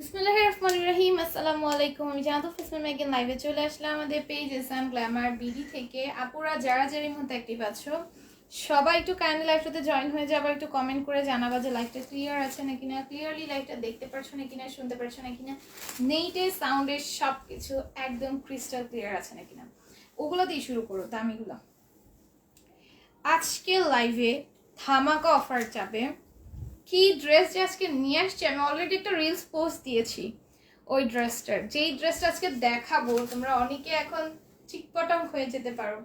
বিসমিল্লাহির রহমানির রহিম। আসসালামু আলাইকুম। আমি জানাতো ফেসবুক মেগেন লাইভে চলে আসলাম আমাদের পেজ এসএম গ্ল্যামার বিডি থেকে। আপুরা যারা যারা এই মুহূর্তে অ্যাক্টিভ আছো সবাই একটু কাইন্ডলি লাইভটাতে জয়েন হয়ে যাবে, একটু কমেন্ট করে জানাবা যে লাইভটা ক্লিয়ার আছে নাকি না, ক্লিয়ারলি লাইভটা দেখতে পারছো নাকি না, শুনতে পারছো নাকি না, নেটে সাউন্ডে সব কিছু একদম ক্রিস্টাল ক্লিয়ার আছে নাকি না। ওগুলো দিয়ে শুরু করো, দামিগুলো। আজকে লাইভে ধামাকা অফার যাবে। কি ড্রেস যে আজকে নিয়ে আসছে, আমি অলরেডি একটা রিলস পোস্ট দিয়েছি ওই ড্রেসটার। যেই ড্রেসটা আজকে দেখাবো তোমরা অনেকে এখন চিকপটাং হয়ে যেতে পারো,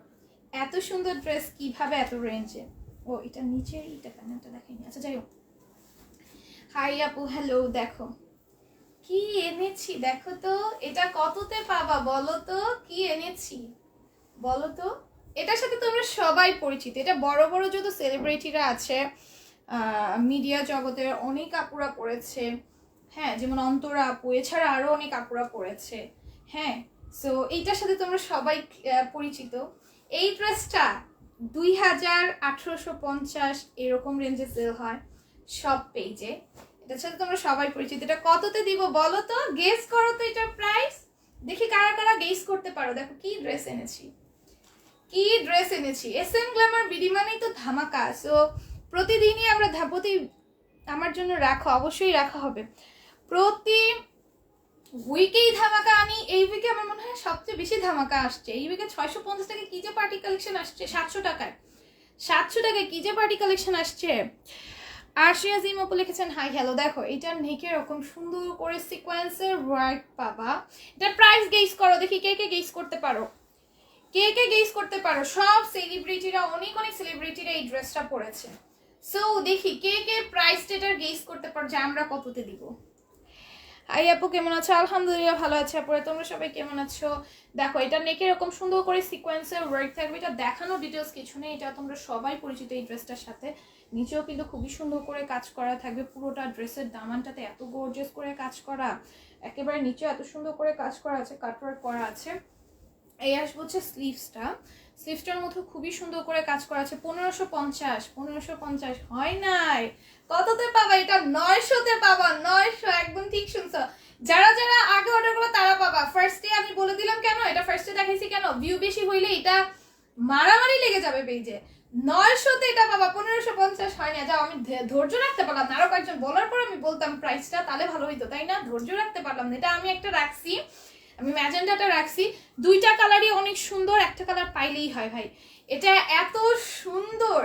এত সুন্দর ড্রেস কিভাবে এত রেঞ্জে। ও এটা নিচে এইটা প্যানেলটা দেখাইনি, আচ্ছা যাই হোক। হাই আপু, হ্যালো। দেখো কি এনেছি, দেখো তো এটা কততে পাবা বলো তো, কি এনেছি বলো তো। এটার সাথে তোমরা সবাই পরিচিত, এটা বড় বড় যত সেলিব্রিটিরা আছে মিডিয়া জগতের অনেক আপুরা পড়েছে, হ্যাঁ, যেমন অন্তরা আপু, এছাড়া আরো অনেক আপুরা পড়েছে, হ্যাঁ। সো এইটার সাথে তোমরা সবাই পরিচিত। এই ড্রেসটা 2850 এরকম রেঞ্জে সেল হয় সব পেজে। এটার সাথে তোমরা সবাই পরিচিত। এটা কততে দিব বলো তো, গেস করো তো এটার প্রাইস। দেখি কারা কারা গেস করতে পারো। দেখো কি ড্রেস এনেছি, কি ড্রেস এনেছি। এসএম গ্ল্যামার বিডি মানেই তো ধামাকা। সো প্রতিদিনই আমরা আমার জন্য রাখা, অবশ্যই রাখা হবে। প্রতি উইকেই ধামাকা আনি। এই উইকে আমার মনে হয় সবচেয়ে বেশি ধামাকা আসছে। এই উইকে 650 টাকা কি যে পার্টি কালেকশন আসছে, 700 টাকায় কি যে পার্টি কালেকশন আসছে। আরশিয়া জিম আপু লিখেছেন হাই হ্যালো। দেখো এটা নেকে এরকম সুন্দর করে সিকোয়েন্সের ওয়ার্ক পাবা। এটা প্রাইস গেস করো দেখি, কে কে গেস করতে পারো, কে কে গেস করতে পারো। সব সেলিব্রিটিরা, অনেক অনেক সেলিব্রিটিরা এই ড্রেসটা পরেছে। সো দেখি কে কে প্রাইস এটার গেস করতে পারো যে আমরা কততে দিব। হাই আপু, কেমন আছো? আলহামদুলিল্লাহ ভালো আছে আপুরা, তোমরা সবাই কেমন আছো? দেখো এটা নেকে এরকম সুন্দর করে সিকোয়েন্সের ওয়ার্ক থাকবে। এটা দেখানো ডিটেলস কিছু নেই, এটা তোমরা সবাই পরিচিত এই ড্রেসটার সাথে। নিচেও কিন্তু খুবই সুন্দর করে কাজ করা থাকবে। পুরোটা ড্রেসের দামানটাতে এত গর্জিয়াস করে কাজ করা, একেবারে নিচে এত সুন্দর করে কাজ করা আছে, কাটওয়ার্ক করা আছে। এই আসবে হচ্ছে স্লিভসটার মধ্যে খুবই সুন্দর করে কাজ করা আছে। 1550 হয় নাই, কততে পাবা এটা? 900-তে পাবা। 900, একদম ঠিক শুনছো। যারা যারা আগে অর্ডার করো তারা পাবা। ফার্স্টে আমি বলে দিলাম কেন, এটা ফার্স্টে দেখাইছি কেন, ভিউ বেশি হইলে এটা মারামারি লেগে যাবে পেজে। 900-তে এটা পাবা, 1550 হয় না। যাও, আমি ধৈর্য রাখতে পারলাম না, আরো কয়েকজন বলার পর আমি বলতাম প্রাইসটা, তাহলে ভালো হইতো, তাই না? ধৈর্য রাখতে পারলাম না। এটা আমি একটা রাখছি, আমি ম্যাজেন্টাটা রাখছি। দুইটা কালারই অনেক সুন্দর, একটা কালার পাইলেই হয় ভাই। এটা এত সুন্দর,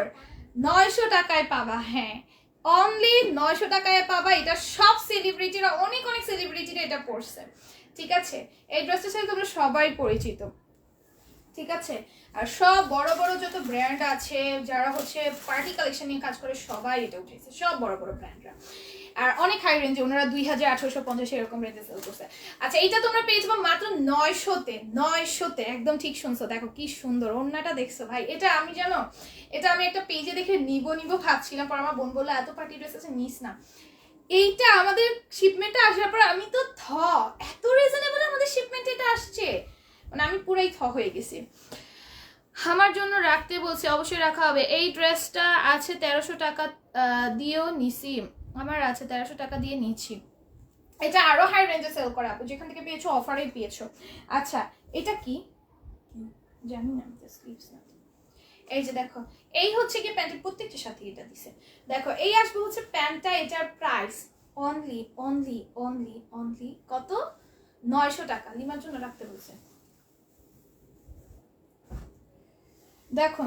900 টাকায় পাবা। হ্যাঁ, অনলি 900 টাকায় পাবা। এটা সব সেলিব্রিটিরা, অনেক অনেক সেলিব্রিটিরা এটা পরছে, ঠিক আছে। এই ড্রেসটার সাথে তোমরা সবাই পরিচিত, ঠিক আছে। আর সব বড় বড় যত ব্র্যান্ড আছে, যারা হচ্ছে পার্টি কালেকশন নিয়ে কাজ করে, সবাই এটা উঠেছে, সব বড় বড় ব্র্যান্ডরা। আর অনেক হাই রেঞ্জে, ওনারা 2850 এরকম রেঞ্জে সেল করছে। আচ্ছা, এইটা তোমরা পেয়ে যাবো মাত্র 900-তে। একদম ঠিক শুনছো। দেখো কি সুন্দর ওড়নাটা, দেখছো ভাই? এটা আমি জানো, এটা আমি একটা পেজে দেখে নিব ভাবছিলাম, পর আমার বোন বললো এত পার্টি ড্রেস আছে, নিস না। এইটা আমাদের শিপমেন্টটা আসার পর আমি তো এত রিজনেবল আমাদের শিপমেন্টে এটা আসছে, মানে আমি পুরাই হয়ে গেছি। আমার জন্য রাখতে বলছে, অবশ্যই রাখা হবে। এই ড্রেসটা আছে 1300 টাকা দিয়েও নিছি, আমার আছে 1300 টাকা দিয়ে নিচ্ছি। এটা আরো হাই রেঞ্জে সেল করে আপু, যেখান থেকে পেয়েছো অফারেই পেয়েছো। আচ্ছা, এটা কি জানি না, স্লিভস না। এই যে দেখো, এই হচ্ছে কি প্যান্টের প্রত্যেকটার সাথে এটা দিছে। দেখো এই আসবে হচ্ছে প্যান্টটা, এটার প্রাইস অনলি কত? 900 টাকা। লিমার জন্য রাখতে বলছে। দেখো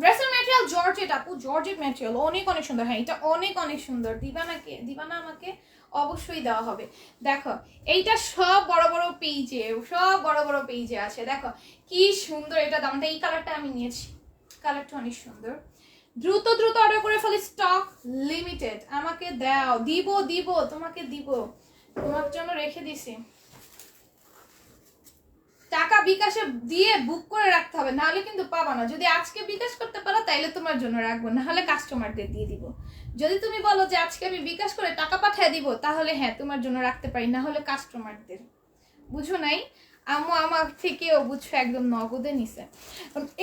ড্রেসের ম্যাটেরিয়াল জর্জেট আপু, জর্জেট ম্যাটেরিয়াল, অনেক অনেক সুন্দর। হ্যাঁ, এটা অনেক অনেক সুন্দর। দিবা না আমাকে? অবশ্যই দেওয়া হবে। দেখো এইটা সব বড় বড় পেজে আছে। দেখো কি সুন্দর এটা, দামটা। এই কালারটা আমি নিয়েছি, কালারটা অনেক সুন্দর। দ্রুত অর্ডার করে ফেলি, স্টক লিমিটেড। আমাকে দাও, দিব তোমাকে দিব, তোমার জন্য রেখে দিছি। টাকা বিকাশে দিয়ে বুক করে রাখতে হবে, নাহলে কিন্তু পাবা না। যদি আজকে বিকাশ করতে পারো তাইলে তোমার জন্য রাখবো, নাহলে কাস্টমারদের দিয়ে দিব। যদি তুমি বলো যে আজকে আমি বিকাশ করে টাকা পাঠিয়ে দিব, তাহলে হ্যাঁ তোমার জন্য রাখতে পারি, না হলে কাস্টমারদের। বুঝো নাই? আম্মু আমার থেকেও বুঝছো একদম নগদে নিছে।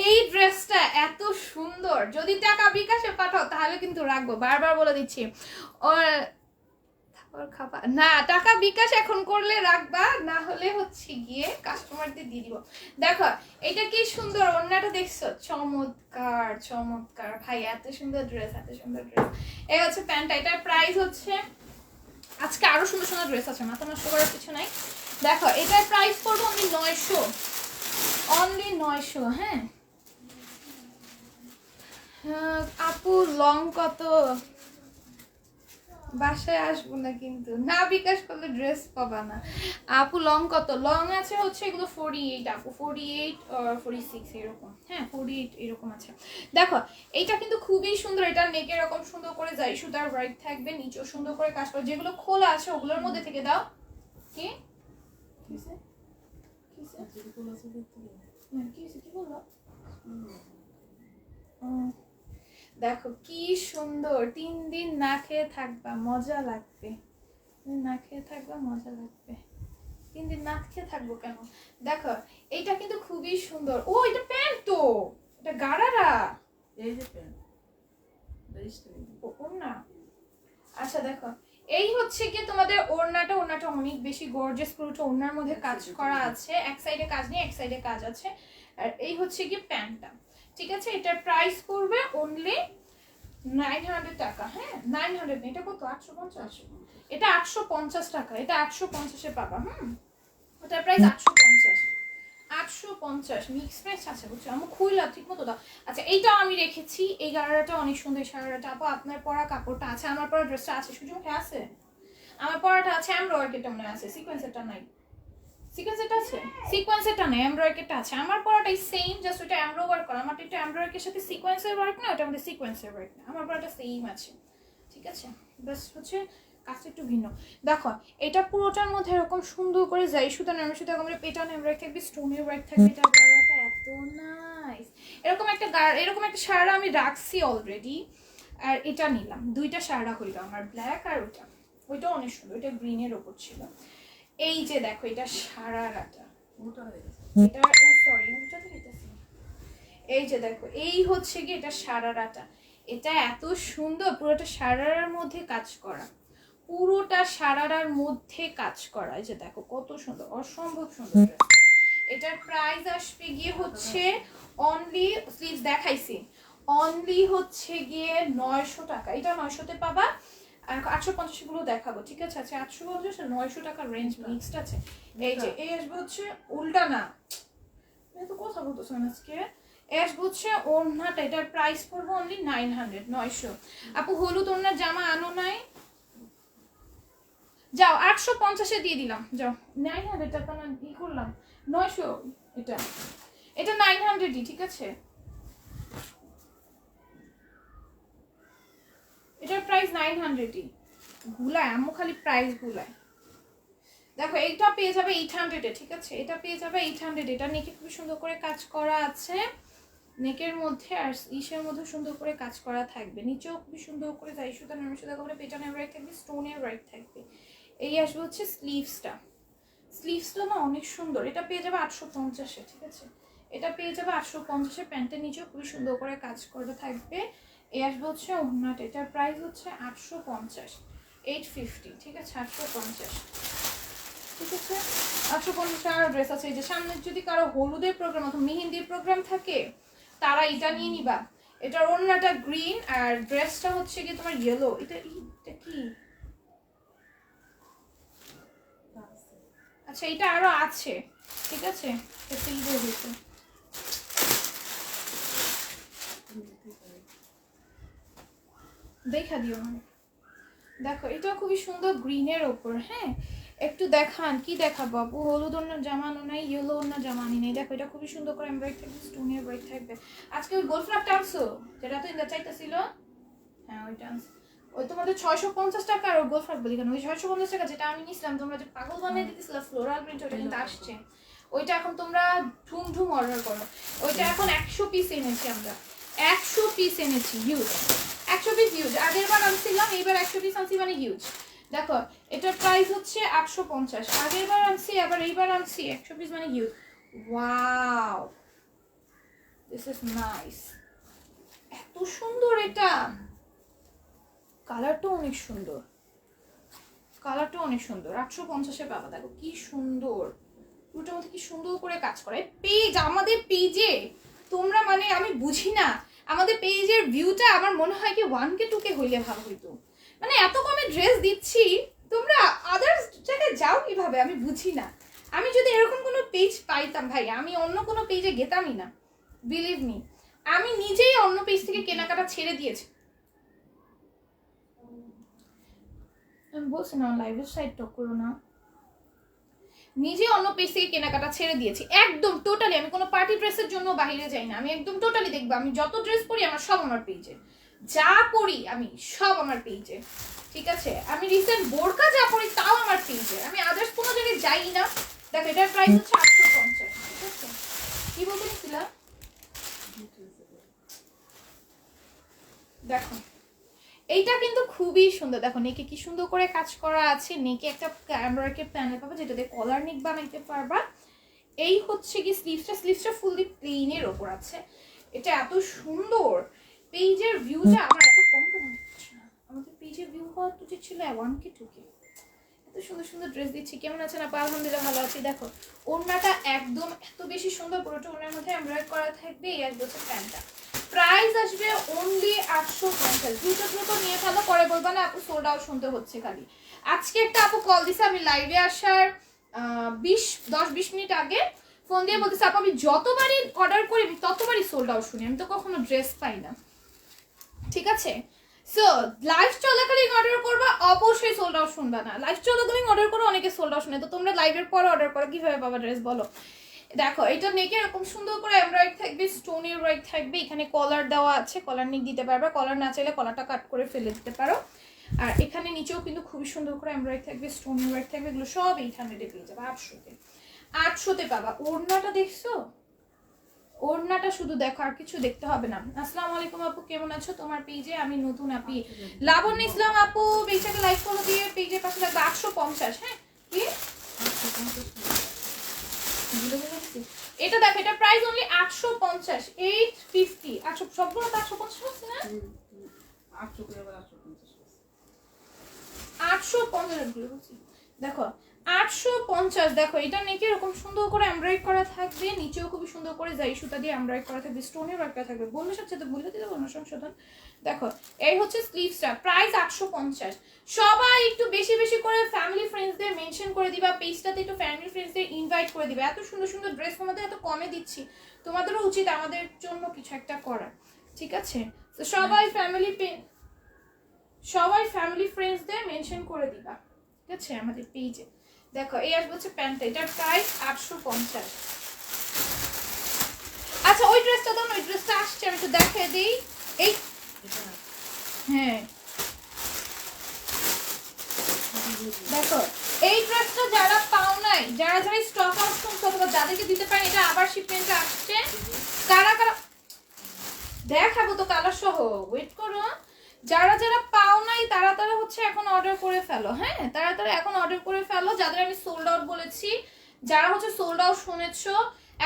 এই ড্রেসটা এত সুন্দর, যদি টাকা বিকাশে পাঠাও তাহলে কিন্তু রাখবো, বারবার বলে দিচ্ছি। খাবা না, টাকা বিকাশ এখন করলে রাখবা, না হলে হচ্ছে গিয়ে কাস্টমারদের দিয়ে দিব। দেখো এটা কি সুন্দর, ওড়নাটা দেখছো, চমৎকার চমৎকার ভাই, এত সুন্দর ড্রেস, এত সুন্দর ড্রেস। এই হচ্ছে প্যান্টটা, এটার প্রাইস হচ্ছে, আজকে আরো সুন্দর সুন্দর ড্রেস আছে, মাথা নষ্ট করার কিছু নাই। দেখো এটার প্রাইস পড়বো অনলি 900, অনলি 900। হ্যাঁ আপু লং কত? বাসায় আসবো না কিন্তু, না বিকাশ করলে ড্রেস পাবা না। আপু লং কত? লং আছে হচ্ছে এগুলো 48 আপু, 48 46 এরকম। হ্যাঁ 48 এরকম আছে। দেখো এইটা কিন্তু খুবই সুন্দর, এটা নেক এরকম সুন্দর করে যাই সুতার ওয়ার্ক থাকবে, নিচেও সুন্দর করে কাজ করে, যেগুলো খোলা আছে ওগুলোর মধ্যে থেকে দাও। কি কি বললো? দেখো কি সুন্দর, 3 দিন না খেয়ে থাকবা, মজা লাগবে। না খেয়ে থাকবা, মজা লাগবে। 3 দিন না খেয়ে থাকবো কেন? দেখো এইটা কিন্তু খুবই সুন্দর। ও এটা প্যান্ট তো, এটা গারারা, এই যে প্যান্ট ওড়না। আচ্ছা দেখো এই হচ্ছে কি তোমাদের ওড়নাটা, ওড়নাটা অনেক বেশি গর্জিয়াস, পুরোটা ওড়নার মধ্যে কাজ করা আছে, এক সাইডে কাজ নেই, এক সাইডে কাজ আছে। আর এই হচ্ছে কি প্যান্টটা, ঠিক আছে। এটার প্রাইস পড়বে অনলি 900 টাকা। হ্যাঁ 900 না, এটা কত? 850। এটা 850 টাকা, এটা 850-এ পাবা। ওটার প্রাইস 850, 850 মিক্স প্রাইস আছে, বুঝছো? আমি খুইলা ঠিক মতো দাও। আচ্ছা এইটা আমি রেখেছি, এই গাড়াটা অনেক সুন্দর, সারাটা আপু আপনার পরা কাপড়টা আছে, আমার পরা ড্রেসটা আছে, সুযোগ আছে, আমার পরাটা আছে, এমব্রয়ডারিটা মনে আছে, সিকোয়েন্সেরটা নাই। সিকোয়েন্সেরটা আছে, সিকোয়েন্সেরটা নেই, এমব্রয়ডারিটা আছে। আমার পরাটাই সেম, জাস্ট ওটা এমব্রয়ডারি ওয়ার্ক করা, আমারটা একটু এমব্রয়ডারির সাথে সিকোয়েন্সের ওয়ার্ক না, ওটা আমাদের সিকোয়েন্সের ওয়ার্ক না, আমার পরাটা সেম আছে, ঠিক আছে। বাস হচ্ছে কাজটা একটু ভিন্ন। দেখো এটা পুরোটার মধ্যে এরকম সুন্দর করে যাই সুতা নামের সাথে এরকম পেটানো এমব্রয়ডারি থাকবে, স্টোনের ওয়ার্ক থাকবে, এটা গাড়াটা এত নাইস। এরকম একটা শাড়া আমি রাখছি অলরেডি, আর এটা নিলাম, দুইটা শাড়া হইলো আমার, ব্ল্যাক আর ওইটা অনেক সুন্দর, ওইটা গ্রিনের ওপর ছিল। এই যে দেখো এটা সারারাটা, এটা ও সরি উল্টাতে হইতাছে। এই যে দেখো এই হচ্ছে কি এটা সারারাটা, এটা এত সুন্দর, পুরোটা সারারার মধ্যে কাজ করা, পুরোটা সারারার মধ্যে কাজ করা। এই যে দেখো কত সুন্দর, অসম্ভব সুন্দর। এটার প্রাইস আসবে গিয়ে হচ্ছে অনলি, স্লিভস দেখাইছি, অনলি হচ্ছে গিয়ে 900 টাকা। এটা 900-তে পাবা, আর 850 গুলো দেখাবো, ঠিক আছে। আচ্ছা 850 আর 900 টাকার রেঞ্জ মিক্সড আছে। এই যে এই আসবে হচ্ছে উল্টা না, তো কথা বলতেছ না আজকে। এই আসবে হচ্ছে ওড়নাটা, এটার প্রাইস পড়বে অনলি 900, 900। আপু হলুদ ওড়নার জামা আনো নাই? যাও 850-এ দিয়ে দিলাম, যাও। 900 টাকা না কি করলাম, 900। এটা এটা 900-ই, ঠিক আছে। এটার প্রাইস 900-ই। ভুলায় আম্মু, খালি প্রাইস ভুলায়। দেখো এইটা পেয়ে যাবে 800-এ, ঠিক আছে। এটা পেয়ে যাবে 800, এটা নেকে খুব সুন্দর করে কাজ করা আছে, নেকের মধ্যে আর ইসের মধ্যে সুন্দর করে কাজ করা থাকবে, নিচেও খুব সুন্দর করে যাই সুতা নামের সুতা করে পেটানো ওয়ার্ক থাকবে, স্টোনের ওয়ার্ক থাকবে। এই আসবে হচ্ছে স্লিভসটা, স্লিভসটা না অনেক সুন্দর, এটা পেয়ে যাবে 850-এ, ঠিক আছে। এটা পেয়ে যাবে 850-এ, প্যান্টের নিচেও খুব সুন্দর করে কাজ করা থাকবে। এই আসবে হচ্ছে ওড়নাটা, এটার প্রাইস হচ্ছে 850, 850, ঠিক আছে, 850, ঠিক আছে। 850 টাকার ড্রেস আছে। এই যে সামনে যদি কারো হলুদের প্রোগ্রাম অথবা মেহেন্দির প্রোগ্রাম থাকে, তারা এটা নিয়ে নিবা। এটার ওড়নাটা গ্রিন আর ড্রেসটা হচ্ছে কি তোমার ইয়েলো। এটা কি? আচ্ছা এটা আরো আছে, ঠিক আছে। এটা ঈদের হয়েছে, দেখা দিও মানে। দেখো এটা খুবই সুন্দর গ্রিনের ওপর। হ্যাঁ একটু দেখান, কি দেখাবো আপু? হলুদ ওড়নার জামানো নাই, ইয়েলো ওড়নার জামানি নেই। দেখো এটা খুবই সুন্দর করে এমব্রয়ডারি থাকবে, স্টোনের ওয়ার্ক থাকবে। আজকে ওই গোল ফ্লাগটা আনছো যেটা তো ইন্দা চাইতেছিল, হ্যাঁ ওইটা আনছো। ওই তোমাদের 650 টাকা, আর গোল ফ্লাগ বলি কেন, ওই 650 টাকা যেটা আমি নিছিলাম, তোমরা যে পাগল বানিয়ে দিতেছিলা ফ্লোরাল প্রিন্ট, ওটা কিন্তু আসছে। ওইটা এখন তোমরা ঢুম অর্ডার করো। ওইটা এখন 100 পিস এনেছি আমরা, 100 পিস এনেছি, হিউজ 100 পিস হিউজ। আগের বার আনছিলাম, এইবার 100 পিস আনছি, মানে হিউজ। দেখো এটার প্রাইস হচ্ছে 850, আগের বার আনছি আবার এইবার আনছি 100 পিস, মানে huge. Wow this is nice, এত সুন্দর। এটা কালারটা অনেক সুন্দর, কালারটা অনেক সুন্দর, 850-এ পাবা। দেখো কি সুন্দর, পুরোটার মধ্যে কি সুন্দর করে কাজ করে। পেজ, আমাদের পেজে তোমরা মানে আমি বুঝি না, আমাদের পেজের ভিউটা আমার মনে হয় কি 1K 2K হইলে ভালো হইতো। মানে এত কমে ড্রেস দিচ্ছি, তোমরা আদার্স জায়গায় যাও কিভাবে আমি বুঝি না। আমি যদি এরকম কোনো পেজ পাইতাম ভাই, আমি অন্য কোনো পেজে গেতামই না, বিলিভ মি। আমি নিজেই অন্য পেজ থেকে কেনাকাটা ছেড়ে দিয়েছি। আমি বলছি না লাইভের সাইড টক করো না, নিজে অন্য পেজ থেকে কেনাকাটা ছেড়ে দিয়েছি একদম টোটালি। আমি কোনো পার্টি ড্রেসের জন্য বাইরে যাই না, আমি একদম টোটালি দেখবো আমি যত ড্রেস পরি আমার সব আমার পেজে, যা পরি আমি সব আমার পেজে, ঠিক আছে। আমি রিসেন্ট বোরকা যা পরি তাও আমার পেজে, আমি আদার্স কোনো জায়গায় যাই না। দেখো এটার প্রাইস হচ্ছে 850, ঠিক আছে। কি বলতে নিছিলা? দেখো এইটা কিন্তু খুবই সুন্দর, দেখো নেকে কি সুন্দর করে কাজ করা আছে, নেকে একটা এমব্রয়ডারি প্যানেল পাবা যেটা দিয়ে কলার নেক বানাইতে পারবা। এই হচ্ছে কি স্লিভসটা ফুললি প্লেনের ওপর আছে। এটা এত সুন্দর, পেজের ভিউটা আমার এত কম কেন হচ্ছে না? আমাদের পেজের ভিউ হওয়া উচিত ছিল 1K 2K। এত সুন্দর সুন্দর ড্রেস দিচ্ছি, কেমন আছেন আপা? আলহামদুলিল্লাহ ভালো আছি। দেখো ওড়নাটা একদম এত বেশি সুন্দর, পুরোটা ওড়নার মধ্যে এমব্রয়ডারি করা থাকবে। এই এক বছর প্যান্টটা প্রাইস আসবে অনলি 850। দ্রুত নিয়ে ফেলো, পরে বলবা না আপু সোল্ড আউট শুনতে হচ্ছে খালি। আজকে একটা আপু কল দিছে, আমি লাইভে আসার 10-20 মিনিট আগে ফোন দিয়ে বলতেছে আপু আমি যতবারই অর্ডার করি ততবারই সোল্ড আউট শুনি, আমি তো কখনো ড্রেস পাই না, ঠিক আছে। সো লাইভ চলাকালীন অর্ডার করবা, অবশ্যই সোল্ড আউট শুনবা না। লাইভ চলাকালীন অর্ডার করো, অনেকে সোল্ড আউট শুনে, তো তোমরা লাইভের পর অর্ডার করো কিভাবে পাবা ড্রেস বলো। দেখো এটা নেকে এরকম সুন্দর করে এমব্রয়ডারি থাকবে, স্টোন এমব্রয়ডারি থাকবে, এখানে কলার দেওয়া আছে, কলার নেক দিতে পারবে, কলার না চাইলে কলারটা কাট করে ফেলে দিতে পারো। আর এখানে নিচেও কিন্তু খুবই সুন্দর করে এমব্রয়ডারি থাকবে, স্টোন এমব্রয়ডারি থাকবে, এগুলো সব 800 পেয়ে যাবে। 800-তে পাবা। ওড়নাটা দেখছো, ওড়নাটা শুধু দেখো, আর কিছু দেখতে হবে না। আসসালামু আলাইকুম আপু, কেমন আছো? তোমার পেজে আমি নতুন আপি লাবণ্য ইসলাম আপু, পেজটাকে লাইক ফলো দিয়ে পেজের পাশে থাকবে। 850, হ্যাঁ কি এটা দেখো, এটা প্রাইস অনলি 850, 850, 800 সবগুলো তো 850 হচ্ছে না, 850 গুলো বলছি। দেখো 850, দেখো এটা নেকে এরকম সুন্দর করে এমব্রয়ডারি করা থাকবে, নিচেও খুব সুন্দর করে জাই সুতা দিয়ে এমব্রয়ডারি করা থাকবে, স্টোনের ওয়ার্ক করা থাকবে। বললে সাথে বলে দিতে বলবো সংশোধন। দেখো এই হচ্ছে স্লিভসটা, প্রাইস 850। সবাই একটু বেশি বেশি করে ফ্যামিলি ফ্রেন্ডসদের মেনশন করে দিবা, পেজটাতে একটু ফ্যামিলি ফ্রেন্ডসদের ইনভাইট করে দিবা। এত সুন্দর সুন্দর ড্রেস তোমাদের এত কমে দিচ্ছি, তোমাদেরও উচিত আমাদের জন্য কিছু একটা করার, ঠিক আছে। তো সবাই ফ্যামিলি ফ্রেন্ডসদের মেনশন করে দিবা, ঠিক আছে আমাদের পেজে। দেখো এই আসবে হচ্ছে প্যান্টটা, এটার প্রাইস 850। আচ্ছা ওই ড্রেসটা দাও, ওই ড্রেসটা আসছে, আমি একটু দেখিয়ে দিই। এই হ্যাঁ দেখো এই ড্রেসটা যারা পাও নাই, যারা স্টক আউট করছে অথবা যাদেরকে দিতে পারেন, এটা আবার শিপমেন্টে আসছে। কারা দেখাবো তো কালার সহ, ওয়েট করো। যারা পাও নাই তারা হচ্ছে এখন অর্ডার করে ফেলো, হ্যাঁ তারা এখন অর্ডার করে ফেলো, যাদের আমি সোল্ড আউট বলেছি। যারা হচ্ছে সোল্ড আউট শুনেছো,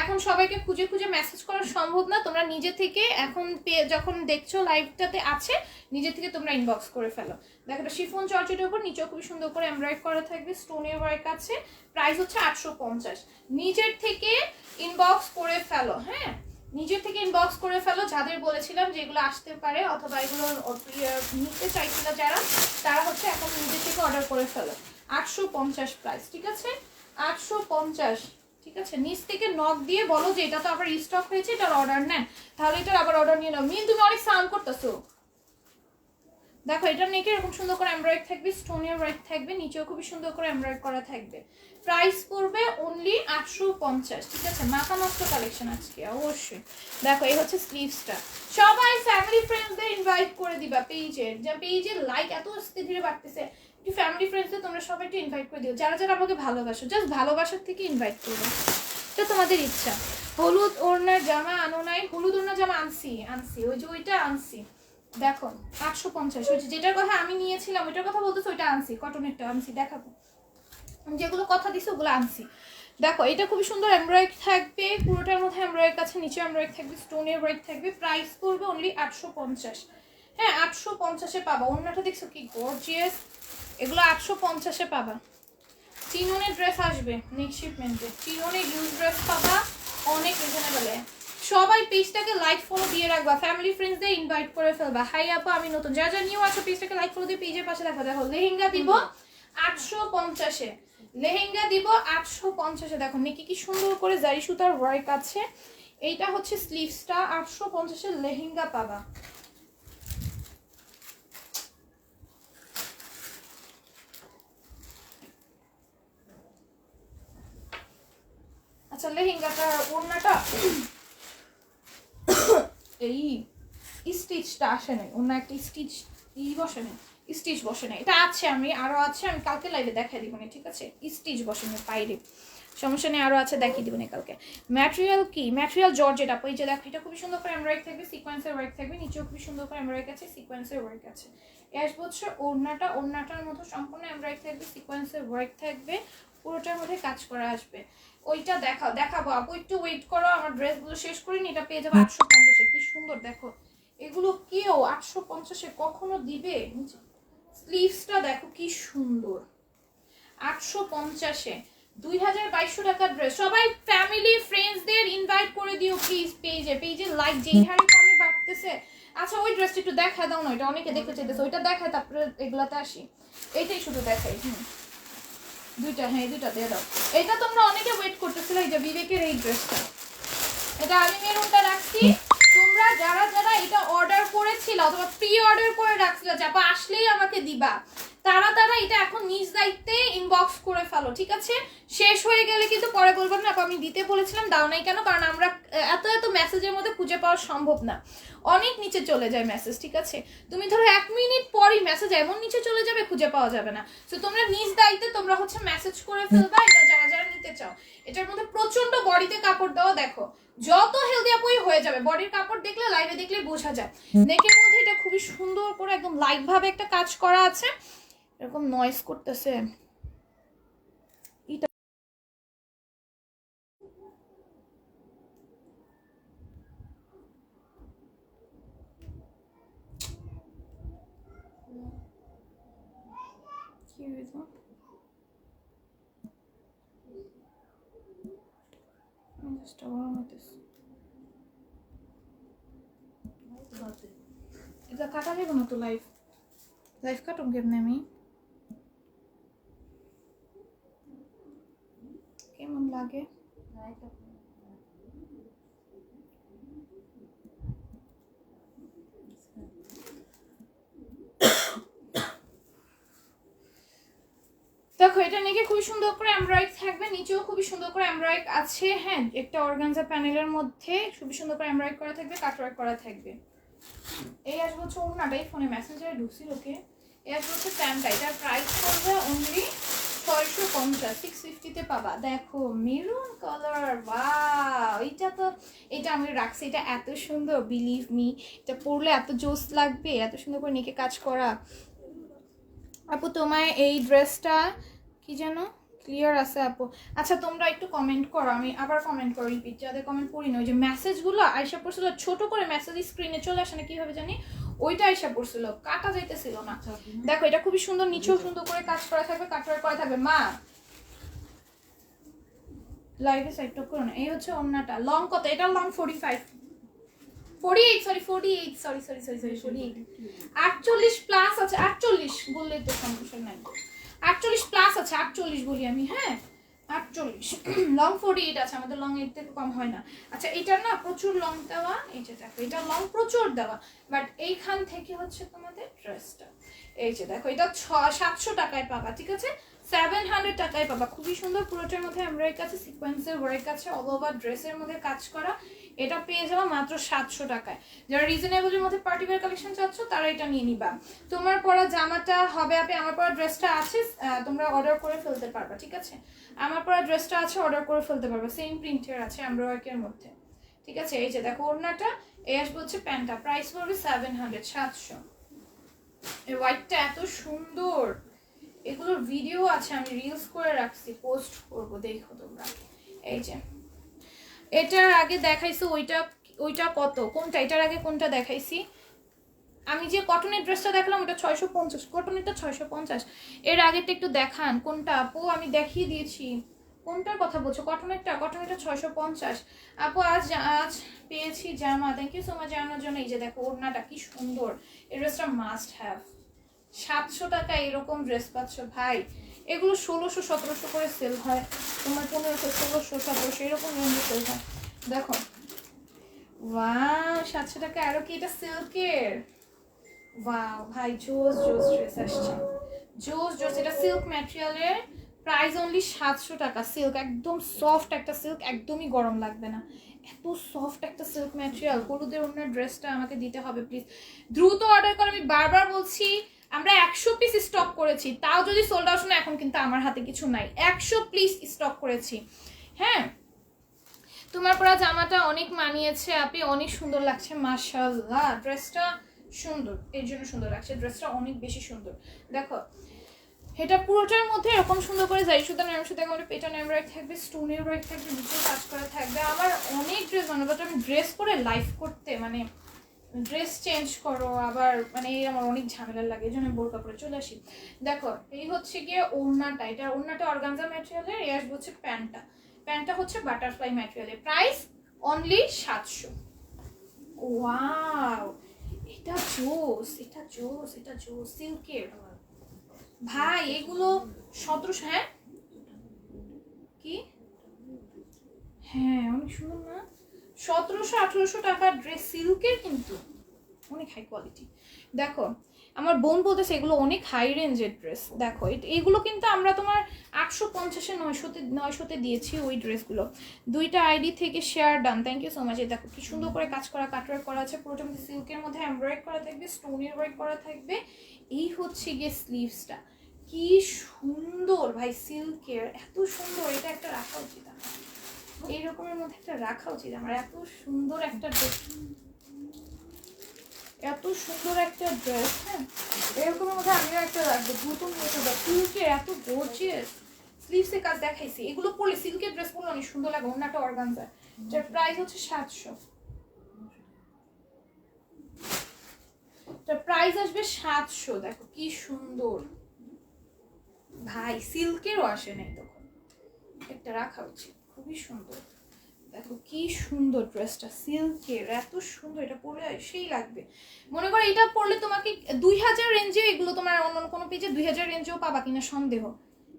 এখন সবাইকে খুঁজে খুঁজে মেসেজ করা সম্ভব না, তোমরা নিজে থেকে এখন যখন দেখছো লাইভটাতে আছে, নিজে থেকে তোমরা ইনবক্স করে ফেলো। দেখো এটা শিফন জর্জেটের উপর, নিচেও খুবই সুন্দর করে এমব্রয়ডারি করা থাকবে, স্টোনের ওয়ার্ক আছে, প্রাইস হচ্ছে 850। নিজের থেকে ইনবক্স করে ফেলো, হ্যাঁ নিজের থেকে ইনবক্স করে ফেলো, যাদের বলেছিলাম যেগুলো আসতে পারে অথবা এগুলো নিতে চাইছিল যারা, তারা হচ্ছে এখন নিজের থেকে অর্ডার করে ফেলো। 850 প্রাইস, ঠিক আছে 850, ঠিক আছে। নিচ থেকে নক দিয়ে বলো যে এটা তো আবার রিস্টক হয়েছে, এটার অর্ডার নেন, তাহলে এটার আবার অর্ডার নিয়ে নাও। মিন তুমি অনেক সাউন্ড করতেছো। দেখো এটা নেকে এরকম সুন্দর করে এমব্রয়ডারি থাকবে, স্টোনের ওয়ার্ক থাকবে, নিচেও খুবই সুন্দর করে এমব্রয়ডারি করা থাকবে। প্রাইস পড়বে অনলি 850, ঠিক আছে। মাথা নষ্ট কালেকশন আজকে অবশ্যই। দেখো এই হচ্ছে স্লিভসটা, সবাই ফ্যামিলি ফ্রেন্ডসদের ইনভাইট করে দিবা পেজের, যা পেজের লাইক এত আস্তে ধীরে বাড়তেছে, একটু ফ্যামিলি ফ্রেন্ডসদের তোমরা সবাই একটু ইনভাইট করে দিও, যারা আমাকে ভালোবাসো, জাস্ট ভালোবাসার থেকে ইনভাইট করবে, এটা তোমাদের ইচ্ছা। হলুদ ওড়নার জামা আনো নাই? হলুদ ওড়নার জামা আনছি, ওই যে ওইটা আনছি। দেখো 850, ওই যেটার কথা আমি নিয়েছিলাম ওইটার কথা বলতেছি, ওইটা আনছি, কটনেরটা আনছি, দেখাবো যেগুলো কথা দিছি ওগুলো আনছি। দেখো এটা খুবই সুন্দর এমব্রয়ডারি থাকবে, পুরোটার মধ্যে এমব্রয়ডারি আছে, নিচে এমব্রয়ডারি থাকবে, স্টোনের ওয়ার্ক থাকবে, প্রাইস পড়বে অনলি 850। হ্যাঁ 850-এ পাবা। ওড়নাটা দেখছো কি গর্জিয়াস, এগুলো 850-এ পাবা। চিননের ড্রেস আসবে নেক্সট শিপমেন্টে, চিননের ইউজ ড্রেস পাবা অনেক রিজনেবলে। সবাই পেজটাকে লাইক ফলো দিয়ে রাখবা, ফ্যামিলি ফ্রেন্ডসদের ইনভাইট করে ফেলবা। হাই আপা আমি নতুন, যারা যারা নিউ আছো পেজটাকে লাইক ফলো দিয়ে পেজের পাশে দেখো। দেখো লেহেঙ্গা দিব 850-এ, লেহেঙ্গা দিব 850-এ। দেখো নেকি কি সুন্দর করে জারি সুতার ওয়ার্ক আছে। এইটা হচ্ছে স্লিভসটা, 850-এ লেহেঙ্গা পাবা। আচ্ছা লেহেঙ্গাটা ওড়নাটা এই স্টিচটা আসে নাই, অন্য একটা স্টিচ বসে নাই, স্টিচ বসে নাই। এটা আছে, আমি আরো আছে, আমি কালকে লাইভে দেখাই দিব না, ঠিক আছে? স্টিচ বসে নাই পাইরে, সমস্যা নেই, আরো আছে দেখিয়ে দিব না কালকে। ম্যাটেরিয়াল কি? ম্যাটেরিয়াল জর্জেট আপু। এই যে দেখো এটা খুবই সুন্দর করে এমব্রয়ডারি থাকবে, সিকোয়েন্সের ওয়ার্ক থাকবে, নিচেও খুবই সুন্দর করে এমব্রয়ডারি আছে, সিকোয়েন্সের ওয়ার্ক আছে। এস বছর ওড়নাটা, ওড়নাটার মতো সম্পূর্ণ এমব্রয়ডারি থাকবে, সিকোয়েন্সের ওয়ার্ক থাকবে, পুরোটার মধ্যে কাজ করা আসবে। ওইটা দেখাবো আপু, একটু ওয়েট করো, আমার ড্রেসগুলো শেষ করিনি। এটা পেয়ে যাবো 850-এ। কি সুন্দর দেখো, এগুলো কেউ 850-এ কখনো দিবে? স্লিভসটা দেখো কি সুন্দর, 850-এ 2200 টাকার ড্রেস। সবাই ফ্যামিলি ফ্রেন্ডসদের ইনভাইট করে দিও প্লিজ পেজে লাইক যেই হারে কমে বাড়তেছে। আচ্ছা ওই ড্রেসটা একটু দেখা দাও না, এটা অনেকে দেখতে চাইতেছে, ওইটা দেখায় তারপরে এগুলাতে আসি। এইটাই শুধু দেখাই, দুইটা, হ্যাঁ দুইটা দিয়ে দাও। এটা তোমরা অনেকে ওয়েট করতেছিলে, এই যে বিবেকের এই ড্রেসটা, এটা আমি মেরুনটা রাখছি। তোমরা যারা যারা এটা অর্ডার করেছিল অথবা প্রি অর্ডার করে রাখছিল যে আপা আসলেই আমাকে দিবা, তারা এটা এখন নিজ দায়িত্বে ইনবক্স করে ফেলো, ঠিক আছে? শেষ হয়ে গেলে কিন্তু পরে বলবেন না আপা আমি দিতে বলেছিলাম দাও নাই কেন, কারণ আমরা এত মেসেজের মধ্যে খুঁজে পাওয়া সম্ভব না, অনেক নিচে চলে যায় মেসেজ, ঠিক আছে? তুমি ধরো 1 মিনিট পরই মেসেজ এমন নিচে চলে যাবে খুঁজে পাওয়া যাবে না। তো তোমরা নিজ দায়িত্বে তোমরা হচ্ছে মেসেজ করে ফেলবা এটা যারা যারা নিতে চাও। এটার মধ্যে প্রচন্ড বডিতে কাপড় দেওয়া, দেখো যত হেলদি আপুই হয়ে যাবে, বডির কাপড় দেখলে লাইভে দেখলে বোঝা যায়। নেকের মধ্যে এটা খুবই সুন্দর করে একদম লাইট ভাবে একটা কাজ করা আছে, এরকম নয়েজ করতেছে। কি হইতো? এটা কাটা যাবে না তো, লাইভ কাটুন কেমনে আমি? কেমন লাগে? দেখো এটা নেকে খুবই সুন্দর করে এমব্রয়ডারি থাকবে, নিচেও খুবই সুন্দর করে এমব্রয়ডারি আছে। হ্যাঁ একটা অর্গানজা প্যানেলের মধ্যে খুবই সুন্দর করে এমব্রয়ডারি করা থাকবে, কাটওয়ার্ক করা থাকবে। এই আসবে হচ্ছে ওড়নাটাই, ফোনে মেসেঞ্জারে ঢুকছিল ওকে। এই আসবে হচ্ছে প্যান্টটা, এটার প্রাইস পড়বে অনলি 650, 650-তে পাবা। দেখো মেরুন কালার, ওয়াও এটা তো, এটা আমি রাখছি, এটা এত সুন্দর, বিলিভ মি এটা পরলে এত জোস লাগবে, এত সুন্দর করে নেকে কাজ করা। আপু তোমার এই ড্রেসটা কি যেন ক্লিয়ার আছে আপু? আচ্ছা তোমরা একটু কমেন্ট করো, আমি আবার কমেন্ট করি, রিপিট যাদের কমেন্ট পড়ি না। ওই যে মেসেজগুলো আয়সা পড়ছিল ছোট করে, মেসেজ স্ক্রিনে চলে আসে না কিভাবে জানি, ওইটা আয়সা পড়ছিল, কাটা যাইতেছিল না। দেখো এটা খুবই সুন্দর, নিচেও সুন্দর করে কাজ করা থাকবে, কাটওয়ার্ক করা থাকবে। মা লাইভে সাইড টক করো না। এই হচ্ছে ওন্নাটা, লং কত? এটা লং 48 প্লাস আছে, 48 বললে তো সমস্যা নাই, 48 প্লাস আছে, 48 বলি আমি, হ্যাঁ 48 লং 48 আছে, আমাদের লং এর থেকে কম হয় না। আচ্ছা এটা না প্রচুর লং দেওয়া, এই যে দেখো এটা লং প্রচুর দেওয়া, বাট এইখান থেকে হচ্ছে তোমাদের ড্রেসটা, এই যে দেখো এটা 700 টাকায় পাবা, ঠিক আছে? 700 টাকায় পাবা, খুবই সুন্দর, পুরোটার মধ্যে এমব্রয়ডারি আছে, সিকোয়েন্সের ওয়ার্ক আছে, অল ওভার ড্রেসের মধ্যে কাজ করা। এটা পেয়ে যাবা মাত্র 700 টাকায়। যারা রিজনেবলের মধ্যে পার্টি ওয়্যার কালেকশন চাচ্ছ তারা এটা নিয়ে নিবা। তোমার পরা জামাটা হবে আপনি, আমার পরা ড্রেসটা আছে, তোমরা অর্ডার করে ফেলতে পারবা, ঠিক আছে? আমার পরা ড্রেসটা আছে, অর্ডার করে ফেলতে পারবা, সেম প্রিন্টের আছে এমব্রয়ডারির মধ্যে, ঠিক আছে? এই যে দেখো ওড়নাটা, এই আসবে হচ্ছে প্যান্টটা, প্রাইস পড়বে 700। এই হোয়াইটটা এত সুন্দর, এগুলোর ভিডিও আছে, আমি রিলস করে রাখছি, পোস্ট করব, দেখো তোমরা। এই যে এটার আগে দেখাইছি ওইটা কত, কোনটা এটার আগে কোনটা দেখাইছি? আমি যে কটনের ড্রেসটা দেখলাম ওটা 650, কটনেরটা 650। এর আগেরটা একটু দেখান কোনটা আপু, আমি দেখিয়ে দিয়েছি। কোনটার কথা বলছো? কটনেরটা 650। আপু আজ পেয়েছি জামা, থ্যাংক ইউ সো মাচ জানানোর জন্য। এই যে দেখো ওড়নাটা কি সুন্দর, এই ড্রেসটা মাস্ট হ্যাভ। 700 টাকা এরকম ড্রেস পাচ্ছ ভাই। এগুলো 1600-1700 করে সেল হয়, তোমার 1500, 1600, 1700 এরকম রেঞ্জে সেল হয়। দেখো ওয়াও 700 টাকা। আরো কি এটা সিল্কের? ওয়াও ভাই জোস জোস ড্রেস আসছে, জোস জোস। এটা সিল্ক ম্যাটেরিয়ালের, প্রাইস অনলি 700 টাকা। সিল্ক একদম সফট একটা সিল্ক, একদমই গরম লাগবে না, এত সফট একটা সিল্ক ম্যাটেরিয়াল। হলুদের ওনার ড্রেসটা আমাকে দিতে হবে প্লিজ, দ্রুত অর্ডার করো। আমি বারবার বলছি আমরা 100 পিস স্টক করেছি, তাও যদি সোল্ড আউট না, এখন কিন্তু আমার হাতে কিছু নাই। 100 পিস স্টক করেছি। হ্যাঁ তোমার পরা জামাটা অনেক মানিয়েছে আপনি, অনেক সুন্দর লাগছে মাশাআল্লাহ। ড্রেসটা সুন্দর, এর জন্য সুন্দর লাগছে, ড্রেসটা অনেক বেশি সুন্দর। দেখো এটা পুরোটার মধ্যে এরকম সুন্দর করে যাই সুতা নামের সাথে আমাদের পেটার্ন এমব্রয়ডারি থাকবে, স্টোন এমব্রয়ডারি থাকবে, নিচেও কাজ করা থাকবে। আমার অনেক ড্রেস বানাবো, বাট আমি ড্রেস করে লাইফ করতে মানে ড্রেস চেঞ্জ করো আবার মানে এই আমার অনেক ঝামেলা লাগে, এই জন্য বোরকা পরে চলে আসি। দেখো এই হচ্ছে গিয়ে ওড়নাটা, এটা ওড়নাটা অর্গানজা ম্যাটেরিয়ালের, এই আসবে হচ্ছে প্যান্টটা। প্যান্টটা হচ্ছে বাটারফ্লাই ম্যাটেরিয়ালের, প্রাইস অনলি 700। ওয়াও এটা জোস, এটা জোস, এটা জোস সিল্কের ভাই। এগুলো 1700। হ্যাঁ কি? হ্যাঁ অনেক সুন্দর না? 1700-1800 টাকার ড্রেস, সিল্কের কিন্তু অনেক হাই কোয়ালিটি। দেখো আমার বোন বলতেছে এগুলো অনেক হাই রেঞ্জের ড্রেস। দেখো এগুলো কিন্তু আমরা তোমার 850-এ 900-তে দিয়েছি ওই ড্রেসগুলো। দুইটা আইডি থেকে share done, thank you so much. দেখো কি সুন্দর করে কাজ করা, কাটওয়ার্ক করা আছে, পুরোটা মধ্যে সিল্কের মধ্যে এমব্রয়ডারি করা থাকবে, স্টোনের ওয়ার্ক করা থাকবে। এই হচ্ছে গিয়ে স্লিভসটা, কি সুন্দর ভাই সিল্কের, এত সুন্দর। এটা একটা রাখা উচিত আমার, এই রকমের মধ্যে একটা রাখা উচিত আমার। এত সুন্দর একটা ড্রেস, এত সুন্দর একটা ড্রেস। হ্যাঁ এরকমের মধ্যে আমিও একটা রাখবো, নতুন সিল্কের এত গর্জিয়াস। স্লিভসে কাজ দেখাইছি, এগুলো পরলে সিল্কের ড্রেস পরলে অনেক সুন্দর লাগে। অন্যটা অর্গানজার, যার প্রাইস হচ্ছে 700। প্রাইস আসবে 700। দেখো কি সুন্দর ভাই, সিল্কেরও আসে নাই তখন, একটা রাখা উচিত, খুবই সুন্দর। দেখো কি সুন্দর ড্রেসটা, সিল্কের এত সুন্দর। এটা পরে সেই লাগবে, মনে করো এটা পরলে তোমাকে 2000 রেঞ্জে, এগুলো তোমার অন্য কোনো পেজে 2000 রেঞ্জেও পাবা কিনা সন্দেহ।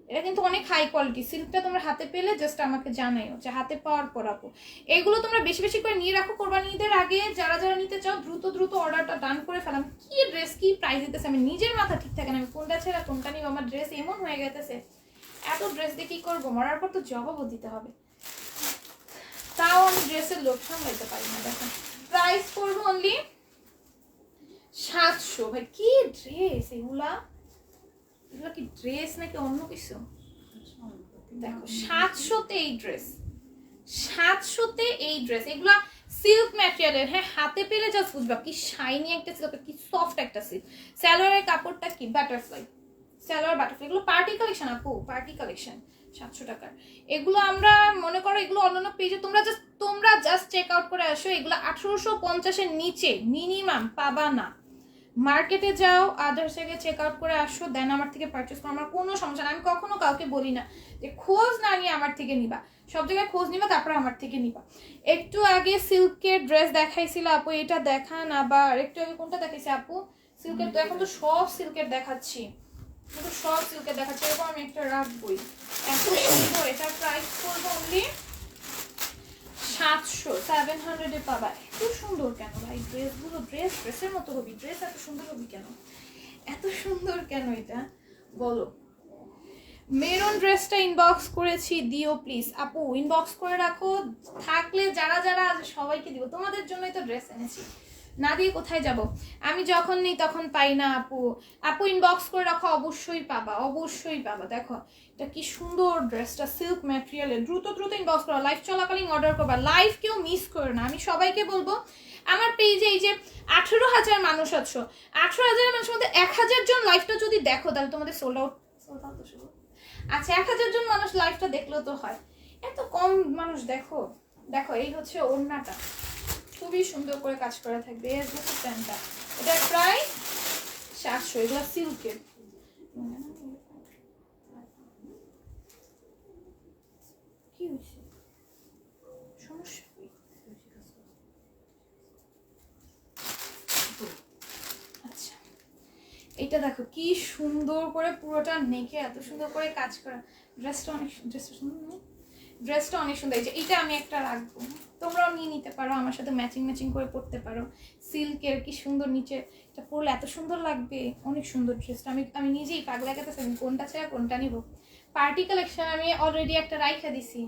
এটা কিন্তু অনেক হাই কোয়ালিটি। সিল্কটা তোমরা হাতে পেলে জাস্ট আমাকে জানাইও, যে হাতে পাওয়ার পর আপু এগুলো তোমরা বেশি বেশি করে নিয়ে রাখো। কোরবানি ঈদের আগে যারা যারা নিতে চাও দ্রুত দ্রুত অর্ডারটা ডান করে ফেলাম। কি ড্রেস কি প্রাইস দিতেছে আমি নিজের মাথা ঠিক থাকে না, আমি কোনটা ছেড়ে কোনটা নিব। আমার ড্রেস এমন হয়ে গেছে, এত ড্রেস দিয়ে কি করবো, মরার পর তো জবাবও দিতে হবে, তাও আমি ড্রেসের লোক সামলাইতে পারি না। দেখো প্রাইস করবো অনলি 700। ভাই কি ড্রেস এগুলা, এগুলা কি ড্রেস নাকি অন্য কিছু? দেখো 700-তে এই ড্রেস, 700-তে এই ড্রেস। এগুলা সিল্ক ম্যাটেরিয়ালের। হ্যাঁ হাতে পেলে জাস্ট বুঝবা কি শাইনি একটা সিল্ক, কি সফট একটা সিল্ক। স্যালোয়ারের কাপড়টা কি বাটারফ্লাই, স্যালোয়ার বাটারফ্লাই। এগুলো পার্টি কালেকশন আপু, পার্টি কালেকশন 700 টাকার। এগুলো আমরা মনে করো এগুলো অন্যান্য পেজে তোমরা জাস্ট চেক আউট করে আসো। এগুলো 1850-এর নিচে মিনিমাম পাবা না। মার্কেটে যাও, আদার্স জায়গায় চেক আউট করে আসো, দেন আমার থেকে পারচেস করো, আমার কোনো সমস্যা না। আমি কখনো কাউকে বলি না যে খোঁজ না নিয়ে আমার থেকে নিবা, সব জায়গায় খোঁজ নিবা তারপরে আমার থেকে নিবা। একটু আগে সিল্কের ড্রেস দেখাইছিল আপু, এটা দেখান। আবার একটু আগে কোনটা দেখাইছে আপু? সিল্কের, তো এখন তো সব সিল্কের দেখাচ্ছি, কিন্তু সব সিল্কের দেখাচ্ছি। এরকম আমি একটা রাখবই, এত সুন্দর। এটার প্রাইস করবো অনলি 700 পাবা। এত সুন্দর কেন ভাই ড্রেসগুলো? ড্রেসের মতো হবি, ড্রেস এত সুন্দর হবি কেন, এত সুন্দর কেন এটা বলো। মেরুন ড্রেসটা ইনবক্স করেছি, দিও প্লিজ আপু, ইনবক্স করে রাখো। থাকলে যারা যারা আছে সবাইকে দিব, তোমাদের জন্যই তো ড্রেস এনেছি, না দিয়ে কোথায় যাব? আমি যখন নেই তখন পাই না আপু। আপু ইনবক্স করে রাখো, অবশ্যই পাবা, অবশ্যই পাবা। দেখো এটা কি সুন্দর ড্রেসটা, সিল্ক ম্যাটেরিয়ালের। দ্রুত দ্রুত ইনবক্স করো, লাইভ চলাকালীন অর্ডার করবা, লাইভ কেউ মিস করো না। আমি সবাইকে বলবো আমার পেজে এই যে 18,000 মানুষ আছো, 18,000 মানুষের মধ্যে 1000 জন লাইভটা যদি দেখো তাহলে তোমাদের সোল্ড আউট তো শুরু। আচ্ছা 1000 জন মানুষ লাইভটা দেখলেও তো হয়, এত কম মানুষ দেখো। দেখো এই হচ্ছে ওড়নাটা, খুবই সুন্দর করে কাজ করা থাকবে। এর হচ্ছে প্যান্টটা, এটার প্রাইস 700। এগুলো সিল্কের। কি হয়েছে, সমস্যা? আচ্ছা, এটা দেখো কি সুন্দর করে পুরোটা নেকে এত সুন্দর করে কাজ করা। ড্রেসটা অনেক সুন্দর। এই যে এটা আমি একটা রাখবো, তোমরাও নিয়ে নিতে পারো, আমার সাথে ম্যাচিং করে পরতে পারো। সিল্কের কি সুন্দর, নিচে এটা পরলে এত সুন্দর লাগবে, অনেক সুন্দর ড্রেসটা। আমি নিজেই পাগলা গেতেছি আমি কোনটা ছেড়ে কোনটা নিব। পার্টি কালেকশন আমি অলরেডি একটা রাইখা দিছি,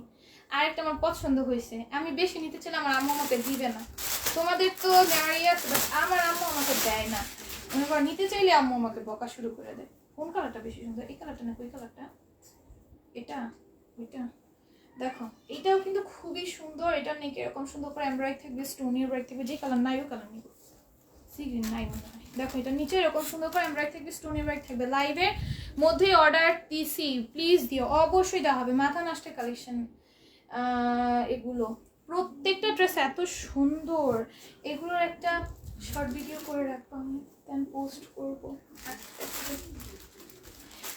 আর একটা আমার পছন্দ হয়েছে। আমি বেশি নিতে চাইলে আমার আম্মু আমাকে দিবে না, তোমাদের তো নেওয়ারই আছে, বাট আমার আম্মু আমাকে দেয় না। মনে করো নিতে চাইলে আম্মু আমাকে বকা শুরু করে দেয়। কোন কালারটা বেশি সুন্দর, এই কালারটা না ওই কালারটা? এটা, ওইটা। দেখো এটাও কিন্তু খুবই সুন্দর। এটা নেক এরকম সুন্দর করে এমব্রয়ডারি থাকবে, স্টোনি এমব্রয়ডারি থাকবে। যে কালার নাই ও কালার নিব, সি গ্রিন নাই মনে হয়। দেখো এটা নিচে এরকম সুন্দর করে এমব্রয়ডারি থাকবে, স্টোনি এমব্রয়ডারি থাকবে। লাইভের মধ্যে অর্ডার দিছি, প্লিজ দিও, অবশ্যই দেওয়া হবে। মাথা নষ্ট কালেকশন এগুলো, প্রত্যেকটা ড্রেস এত সুন্দর। এগুলোর একটা শর্ট ভিডিও করে রাখবো আমি, দেন পোস্ট করবো।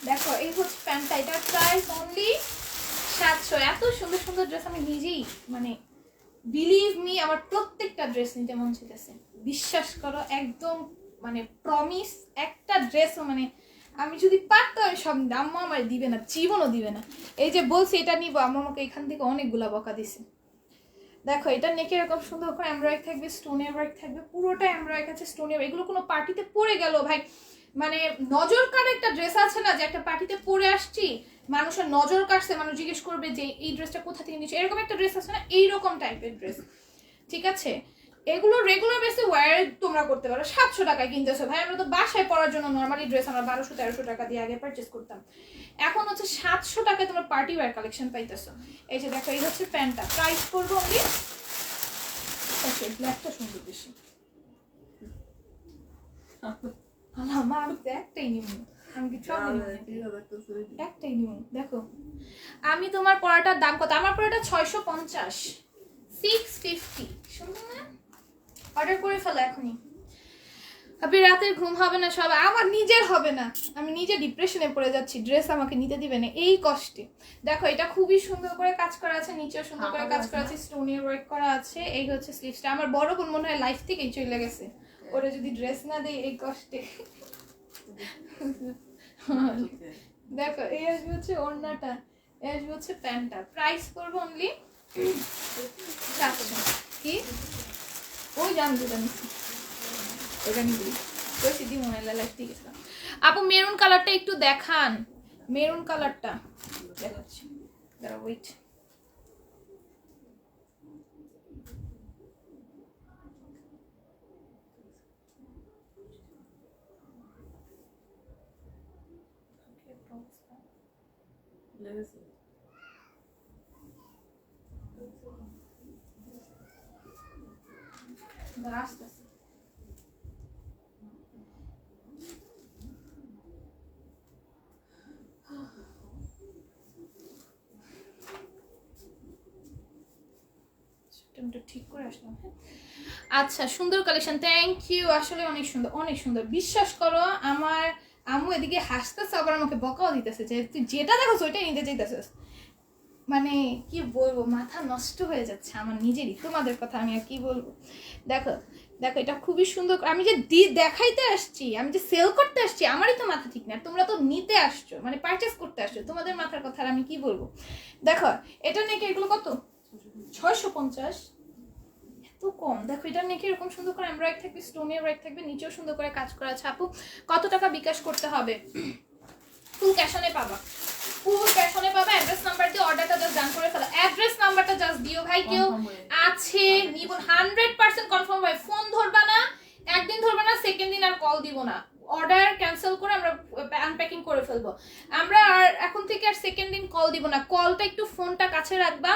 দেখো এই হচ্ছে প্যান্টটা, এটার প্রাইস অনলি 700। এত সুন্দর সুন্দর ড্রেস আমি নিজেই মানে বিলিভ মি আমার প্রত্যেকটা ড্রেস নিতে মন চাইতেছে, বিশ্বাস করো। একদম মানে প্রমিস, একটা ড্রেসও মানে আমি যদি পারতাম আমি সব আম্মা আমার দিবে না, জীবনও দিবে না। এই যে বলছি এটা নিব, আম্মা আমাকে এখান থেকে অনেকগুলা বকা দিছে। দেখো এটা নেকে এরকম সুন্দর করে এমব্রয়ডারি থাকবে, স্টোন এমব্রয়ডারি থাকবে, পুরোটা এমব্রয়ডারি আছে, স্টোন। এগুলো কোনো পার্টিতে পরে গেল ভাই মানে নজর কাড়া একটা ড্রেস আছে না, যে একটা পার্টিতে পরে আসছি, মানুষের নজর কাটছে, মানুষ জিজ্ঞেস করবে যে এই ড্রেসটা কোথা থেকে নিয়েছো, এরকম একটা ড্রেস আছে না, এইরকম টাইপের ড্রেস। ঠিক আছে, এগুলো রেগুলার বেসে ওয়্যার তোমরা করতে পারো। 700 টাকায় কিনতেছো ভাই, আমরা তো বাসায় পরার জন্য নর্মালি ড্রেস আমরা 1200-1300 টাকা দিয়ে আগে পারচেস করতাম, এখন হচ্ছে 700 টাকায় তোমরা পার্টি ওয়্যার কালেকশন পাইতেছো। এই যে দেখো এই হচ্ছে প্যান্টটা, প্রাইস করবো অনলি। ওকে ব্ল্যাকটা সুন্দর বেশি, আমার আমি তো একটাই নিব, আমি কি সব একটাই নিব। দেখো আমি তোমার পড়াটার দাম কত, আমার পড়াটা 650, 650, সুন্দর না? অর্ডার করে ফেলো এখনই। আপনি রাতের ঘুম হবে না, সব আমার নিজের হবে না, আমি নিজে ডিপ্রেশনে পড়ে যাচ্ছি, ড্রেস আমাকে নিতে দিবে না এই কষ্টে। দেখো এটা খুবই সুন্দর করে কাজ করা আছে, নিচেও সুন্দর করে কাজ করা আছে, স্টোনের ওয়ার্ক করা আছে। এই হচ্ছে স্লিভসটা। আমার বড় বোন মনে হয় লাইফ থেকেই চলে গেছে, ওরা যদি ড্রেস না দেয় এই কষ্টে। দেখো এই আসবে হচ্ছে ওড়নাটা, এই আসবে হচ্ছে প্যান্টটা। প্রাইস করবো অনলি 700। কি ওই জানতে জানিস ওটা নিবি ওই সিদ্ধি মনে লাইফ ঠিক আছে। আপু মেরুন কালারটা একটু দেখান, মেরুন কালারটা দেখাচ্ছি, দাঁড়া ওয়েট। আস্তে আস্তে ঠিক করে আসলাম। আচ্ছা সুন্দর কালেকশন, থ্যাংক ইউ। আসলে অনেক সুন্দর, অনেক সুন্দর, বিশ্বাস করো। আমার আম্মু এদিকে হাসতেছে, আবার আমাকে বকাও দিতেছে যে তুই যেটা দেখো ওইটাই নিতে চাইতেছিস। মানে কি বলবো, মাথা নষ্ট হয়ে যাচ্ছে আমার নিজেরই, তোমাদের কথা আমি আর কি বলবো। দেখো দেখো এটা খুবই সুন্দর। আমি যে দেখাইতে আসছি, আমি যে সেল করতে আসছি, আমারই তো মাথা ঠিক না, তোমরা তো নিতে আসছো মানে পারচেস করতে আসছো, তোমাদের মাথার কথা আমি কি বলবো। দেখো এটা নাকি এগুলো কত 650, এত কম। দেখো এটা নাকি এরকম সুন্দর করে এমব্রয়ডারি থাকবে, স্টোন এমব্রয়ডারি থাকবে, নিচেও সুন্দর করে কাজ করা আছে। আপু কত টাকা বিকাশ করতে হবে? ফুল ক্যাশ অনে পাবা, ফুল ক্যাশ অনে পাবা। অ্যাড্রেস নাম্বার দিয়ে অর্ডারটা জাস্ট ডান করে ফেলো, অ্যাড্রেস নাম্বারটা জাস্ট দিও ভাই। কেউ আছে নিব 100% কনফার্ম ভাই, ফোন ধরবা না, একদিন ধরবা না, সেকেন্ড দিন আর কল দিব না, অর্ডার ক্যান্সেল করে আমরা আনপ্যাকিং করে ফেলবো। আমরা আর এখন থেকে আর সেকেন্ড দিন কল দিব না, কলটা একটু ফোনটা কাছে রাখবা।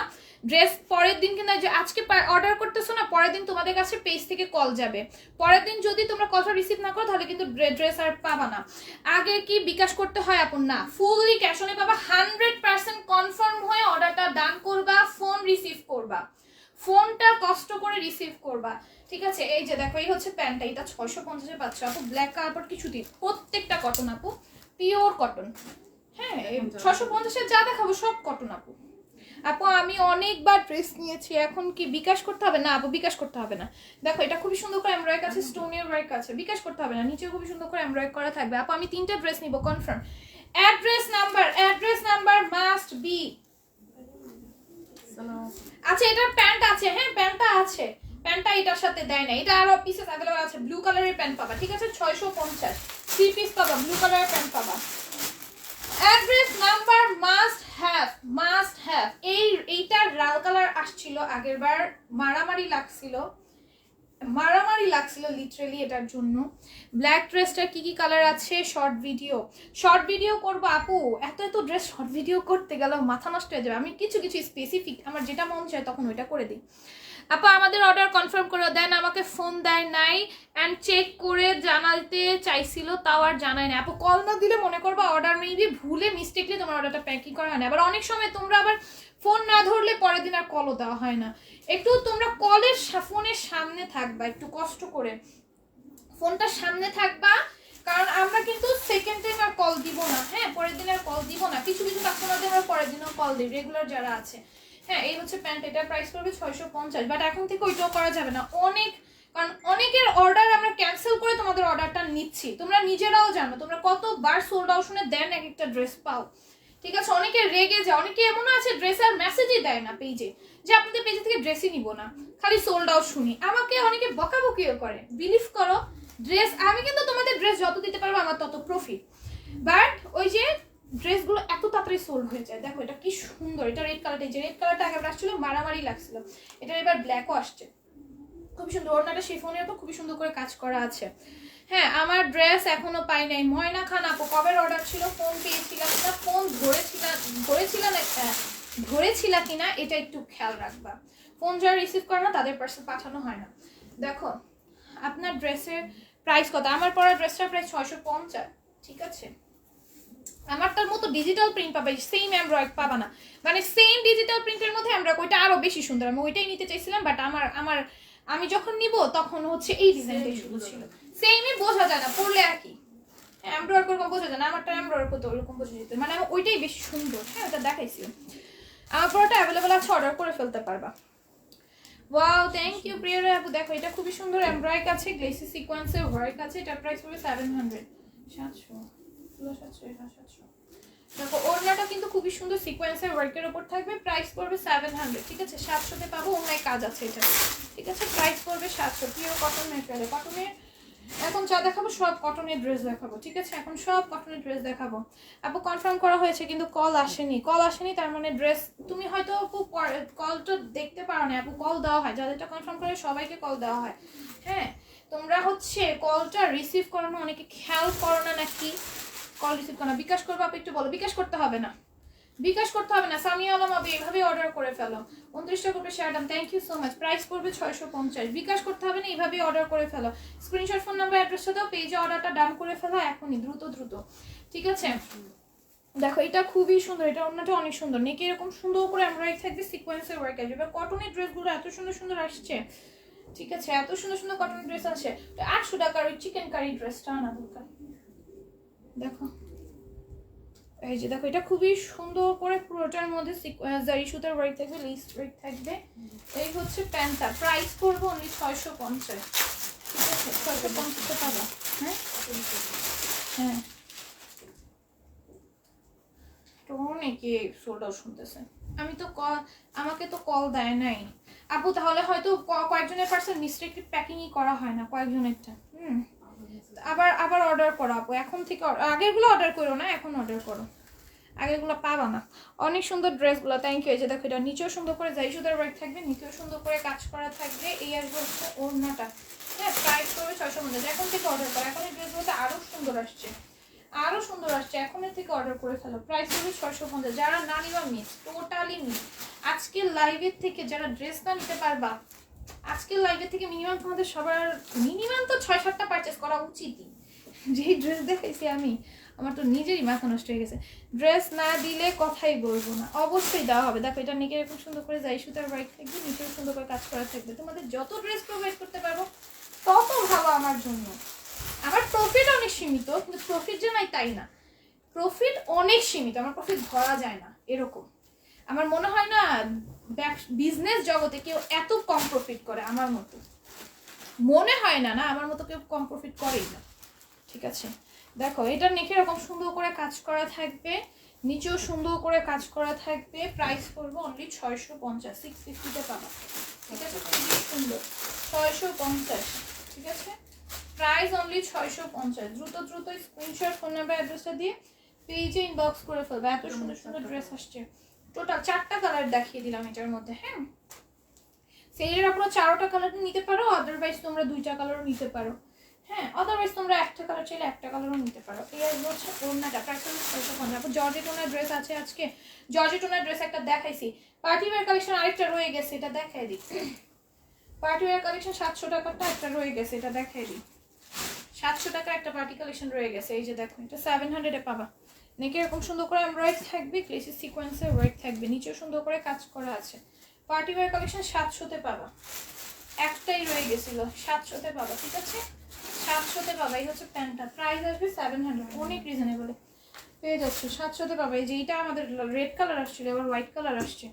ড্রেস পরের দিন কিনা যে আজকে অর্ডার করতেছো না, পরের দিন তোমাদের কাছে পেজ থেকে কল যাবে, পরের দিন যদি তোমরা কলটা রিসিভ না করো তাহলে কিন্তু ড্রেস আর পাবা না। আগে কি বিকাশ করতে হয় আপন না, ফুললি ক্যাশ অনে পাবা, 100% কনফার্ম হয়ে অর্ডারটা ডান করবা, ফোন রিসিভ করবা, ফোনটা কষ্ট করে রিসিভ করবা, ঠিক আছে? এই যে দেখো, এই হচ্ছে প্যান্টটা, এটা 650-এ পাচ্ছ আপু। ব্ল্যাক কালার কিছু দিন, প্রত্যেকটা কটন আপু, পিওর কটন। হ্যাঁ, 650-এ যা দেখাবো সব কটন আপু। আপু আমি অনেকবার ড্রেস নিয়েছি, এখন কি বিকাশ করতে হবে? না আপু, বিকাশ করতে হবে না। দেখো এটা খুবই সুন্দর করে এমব্রয়ডারি আছে, স্টোনের ওয়ার্ক আছে, বিকাশ করতে হবে না। নিচে খুবই সুন্দর করে এমব্রয়ডারি করা থাকবে। আপু আমি 3টা ড্রেস নিব, confirm. Address number must be. আচ্ছা এটার প্যান্ট আছে, হ্যাঁ প্যান্টটা আছে, প্যান্টটা এটার সাথে দেয় না, এটা আরো পিসেস अवेलेबल আছে। ব্লু কালারের প্যান্ট পাবা, ঠিক আছে? 650 3 পিস পাবা, ব্লু কালারের প্যান্ট পাবা। Address number must have. এইটার লাল কালার আসছিল আগেরবার, মারামারি লাগছিল লিটারালি এটার জন্য। ব্ল্যাক ড্রেসটার কি কি কালার আছে শর্ট ভিডিও করবো আপু। এত ড্রেস শর্ট ভিডিও করতে গেলে মাথা নষ্ট হয়ে যাবে। আমি কিছু স্পেসিফিক আমার যেটা মন চায় তখন ওইটা করে দিই। আপু আমাদের অর্ডার কনফার্ম করে দেন, আমাকে ফোন দেয় নাই অ্যান্ড চেক করে জানাতে চাইছিল, তাও আর জানাই না। আপু কল না দিলে মনে করবা অর্ডার মেবি ভুলে মিস্টেকলি তোমার অর্ডারটা প্যাকিং করা হয় না। আবার অনেক সময় তোমরা আবার ফোন না ধরলে পরের দিন আর কলও দেওয়া হয় না। একটু তোমরা ফোনের সামনে থাকবা, একটু কষ্ট করে ফোনটা সামনে থাকবা, কারণ আমরা কিন্তু সেকেন্ড টাইম আর কল দিব না। হ্যাঁ, পরের দিন আর কল দিব না। কিছু কাস্টমারদের আমরা পরের দিনও কল দিই, রেগুলার যারা আছে। হ্যাঁ, এই হচ্ছে প্যান্ট, এটা প্রাইস পড়বে 650, বাট এখন থেকে ওইটাও করা যাবে না। কারণ অনেকের অর্ডার আমরা ক্যান্সেল করে তোমাদের অর্ডারটা নিচ্ছি। তোমরা নিজেরাও জানো তোমরা কতবার সোল্ড আউট শুনে দেন এক একটা ড্রেস পাও, ঠিক আছে? অনেকে রেগে যায়, অনেকে এমন আছে ড্রেস আর মেসেজই দেয় না পেজে, যে আপনাদের পেজে থেকে ড্রেসই নিব না, খালি সোল্ড আউট শুনি। আমাকে অনেকে বকাবকিও করে, বিলিভ করো ড্রেস আমি কিন্তু তোমাদের ড্রেস যত দিতে পারবো আমার তত প্রফিট, বাট ওই যে ড্রেসগুলো এত তাড়াতাড়ি সোল্ড হয়ে যায়। দেখো এটা কি সুন্দর, এটা রেড কালারটা, যে রেড কালারটা আগে আসছিল মারামারি লাগছিল, এটা এবার ব্ল্যাকও আসছে, খুবই সুন্দর। ওড়নাটা শিফনের উপর খুবই সুন্দর করে কাজ করা আছে। হ্যাঁ, আমার ড্রেস এখনো পাই নাই। ময়না খান আপু কবের অর্ডার ছিল, ফোন পেয়েছিলাম কিনা, ফোন ধরেছিলা কিনা এটা একটু খেয়াল রাখবা। ফোন যারা রিসিভ করে না তাদের পার্সেল পাঠানো হয় না। দেখো আপনার ড্রেসের প্রাইস কত? আমার পরা ড্রেসটার প্রাইস 650, ঠিক আছে? আমারটার মতো ডিজিটাল প্রিন্ট পাবে, সেম এমব্রয়ডারি পাবা না, মানে সেম ডিজিটাল প্রিন্টের মধ্যে এমব্রয়ডারি, ওইটা আরো বেশি সুন্দর। আমি ওইটাই নিতে চাইছিলাম, বাট আমি যখন নিব তখন হচ্ছে এই ডিজাইনটাই শুধু ছিল। সেমই বোঝা যায় না, পরলে একই এমব্রয়ডারি করব বোঝা যায় না। আমারটা এমব্রয়ডারি করতে ওরকম বোঝা যেত, মানে আমি ওইটাই বেশি সুন্দর। হ্যাঁ, ওটা দেখাইছি। আমার পরটা অ্যাভেলেবল আছে, অর্ডার করে ফেলতে পারবা। ওয়াও, থ্যাংক ইউ প্রিয়া আপু। দেখো এটা খুবই সুন্দর এমব্রয়ডারি আছে, গ্লেসি সিকোয়েন্সের ওয়ার্ক আছে। এটা প্রাইস পড়বে 700 700। দেখো ওড়নাটা কিন্তু খুবই সুন্দর সিকোয়েন্সের ওয়ার্কের উপর থাকবে, প্রাইস পড়বে 700, ঠিক আছে? 700-তে পাবো, ওড়নায় কাজ আছে এটা, ঠিক আছে? প্রাইস পড়বে 700। পিওর কটন ম্যাটেরিয়াল, কটনের এখন যা দেখাবো সব কটনের ড্রেস দেখাবো, ঠিক আছে? এখন সব কটনের ড্রেস দেখাবো। আপু কনফার্ম করা হয়েছে কিন্তু কল আসেনি, তার মানে ড্রেস তুমি হয়তো আপু কলটা দেখতে পারো না। আপু কল দেওয়া হয়, যাদেরটা কনফার্ম করে সবাইকে কল দেওয়া হয়। হ্যাঁ, তোমরা হচ্ছে কলটা রিসিভ করো না, অনেকে খেয়াল করো না নাকি কল রিসিভ করো না। বিকাশ করবো আপু, একটু বলো। বিকাশ করতে হবে না সামিয়া আলম আপু, এইভাবে অর্ডার করে ফেলো। 29 টাকা করে শেয়ার দাম, thank you so much. Price পড়বে 650, বিকাশ করতে হবে না, এইভাবে অর্ডার করে ফেলো। স্ক্রিনশট, ফোন নাম্বার, অ্যাড্রেসটা দাও, পেজে অর্ডারটা ডান করে ফেলো এখনই, দ্রুত, ঠিক আছে? দেখো এটা খুবই সুন্দর, এটা অন্যটা অনেক সুন্দর। নেকে এরকম সুন্দর করে এমব্রয়ডারি থাকবে, সিকোয়েন্সের ওয়ার্ক আসবে। এবার কটনের ড্রেসগুলো এত সুন্দর আসছে, ঠিক আছে? এত সুন্দর কটনের ড্রেস আছে। 800 টাকার ওই চিকেন কারি ড্রেসটা আনা দরকার। দেখো এই যে দেখো, এটা খুবই সুন্দর করে পুরোটার মধ্যে জারি সুতার ওয়ার্ক থাকবে, লেস ওয়ার্ক থাকবে। এই হচ্ছে প্যান্টটা, প্রাইস পড়বে অনলি 650, ঠিক আছে? 650 টাকা। হ্যাঁ তো অনেকে সোল্ড আউট শুনতেছে। আমাকে তো কল দেয় নাই আপু, তাহলে হয়তো কয়েকজনের পার্সেল মিস্টেকলি প্যাকিংই করা হয় না, কয়েকজনেরটা। আবার অর্ডার করো আপু, এখন থেকে। আগেরগুলো অর্ডার করো না, এখন অর্ডার করো, আগেরগুলো পাবা না। অনেক সুন্দর ড্রেসগুলো, থ্যাংক ইউ। এই যে দেখো, এটা নিচেও সুন্দর করে জারি সুতার ওয়ার্ক থাকবে, নিচেও সুন্দর করে কাজ করা থাকবে। এই আসবে হচ্ছে ওড়নাটা। হ্যাঁ, প্রাইস করবে 650। এখন থেকে অর্ডার করো, এখন এই ড্রেসগুলোতে আরো সুন্দর আসছে, এখনের থেকে অর্ডার করে ফেলো। প্রাইস হবে 650। যারা না নিবা মিস, টোটালি মিস। আজকের লাইভের থেকে যারা ড্রেস না নিতে পারবা, আজকের লাইভের থেকে মিনিমাম তোমাদের সবার মিনিমাম তো 6-7টা পারচেস করা উচিতই। যেই ড্রেস দেখাইছি আমি, আমার তো নিজেরই মাথা নষ্ট হয়ে গেছে। ড্রেস না দিলে কথাই বলবো না, অবশ্যই দেওয়া হবে। দেখো এটা নেকের এরকম সুন্দর করে যাই সুতার ওয়ার্ক থাকবে, নিচেও সুন্দর করে কাজ করা থাকবে। তোমাদের যত ড্রেস প্রোভাইড করতে পারবো তত ভালো আমার জন্য। আমার প্রফিট অনেক সীমিত, কিন্তু প্রফিট যে নাই তাই না, প্রফিট অনেক সীমিত, আমার প্রফিট ধরা যায় না এরকম। আমার মনে হয় না বিজনেস জগতে কেউ এত কম প্রফিট করে আমার মতো, মনে হয় না, না আমার মতো কেউ কম প্রফিট করেই না। ঠিক আছে, দেখো এটা নেকে এরকম সুন্দর করে কাজ করা থাকবে, নিচেও সুন্দর করে কাজ করা থাকবে। প্রাইস করবো অনলি 650, 650-তে পাবা। ঠিক আছে, খুবই সুন্দর, 650। ঠিক আছে, প্রাইস অনলি 650। দ্রুত দ্রুত স্ক্রিনশট, ফোন নাম্বার, অ্যাড্রেসটা দিয়ে পেজে ইনবক্স করে ফেলবে। এত সুন্দর সুন্দর ড্রেস আসছে। টোটাল 4টা কালার দেখিয়ে দিলাম এটার মধ্যে। হ্যাঁ, সেলের আপনারা 4টা কালার নিতে পারো, আদারওয়াইজ তোমরা 2টা কালারও নিতে পারো। হ্যাঁ, আদারওয়াইজ তোমরা একটা কালার চাইলে একটা কালারও নিতে পারো। এই হচ্ছে ওড়নাটা, প্রাইস হলো 650। জর্জেট ওনার ড্রেস আছে আজকে, জর্জেট ওনার ড্রেস একটা দেখাইছি। পার্টি ওয়্যার কালেকশন আরেকটা রয়ে গেছে, এটা দেখাই দিই। পার্টি ওয়্যার কালেকশন 700 টাকারটা একটা রয়ে গেছে, এটা দেখাই দিই। 700 টাকা একটা পার্টি কালেকশন রয়ে গেছে, এই যে দেখো এটা 700-এ পাবা। নেকে এরকম সুন্দর করে এমব্রয়ডারি থাকবে, ক্লেসি সিকোয়েন্সের ওয়ার্ক থাকবে, নিচেও সুন্দর করে কাজ করা আছে। পার্টি ওয়্যার কালেকশন 700-তে পাবা, একটাই রয়ে গেছিল, 700-তে পাবা। ঠিক আছে, 700-তে পাবা। এই হচ্ছে প্যান্টটা, প্রাইস আসবে 700, অনেক রিজনেবলে পেয়ে যাচ্ছে। 700-তে পাবা। এই যে এইটা আমাদের রেড কালার আসছিল, এবার হোয়াইট কালার আসছে।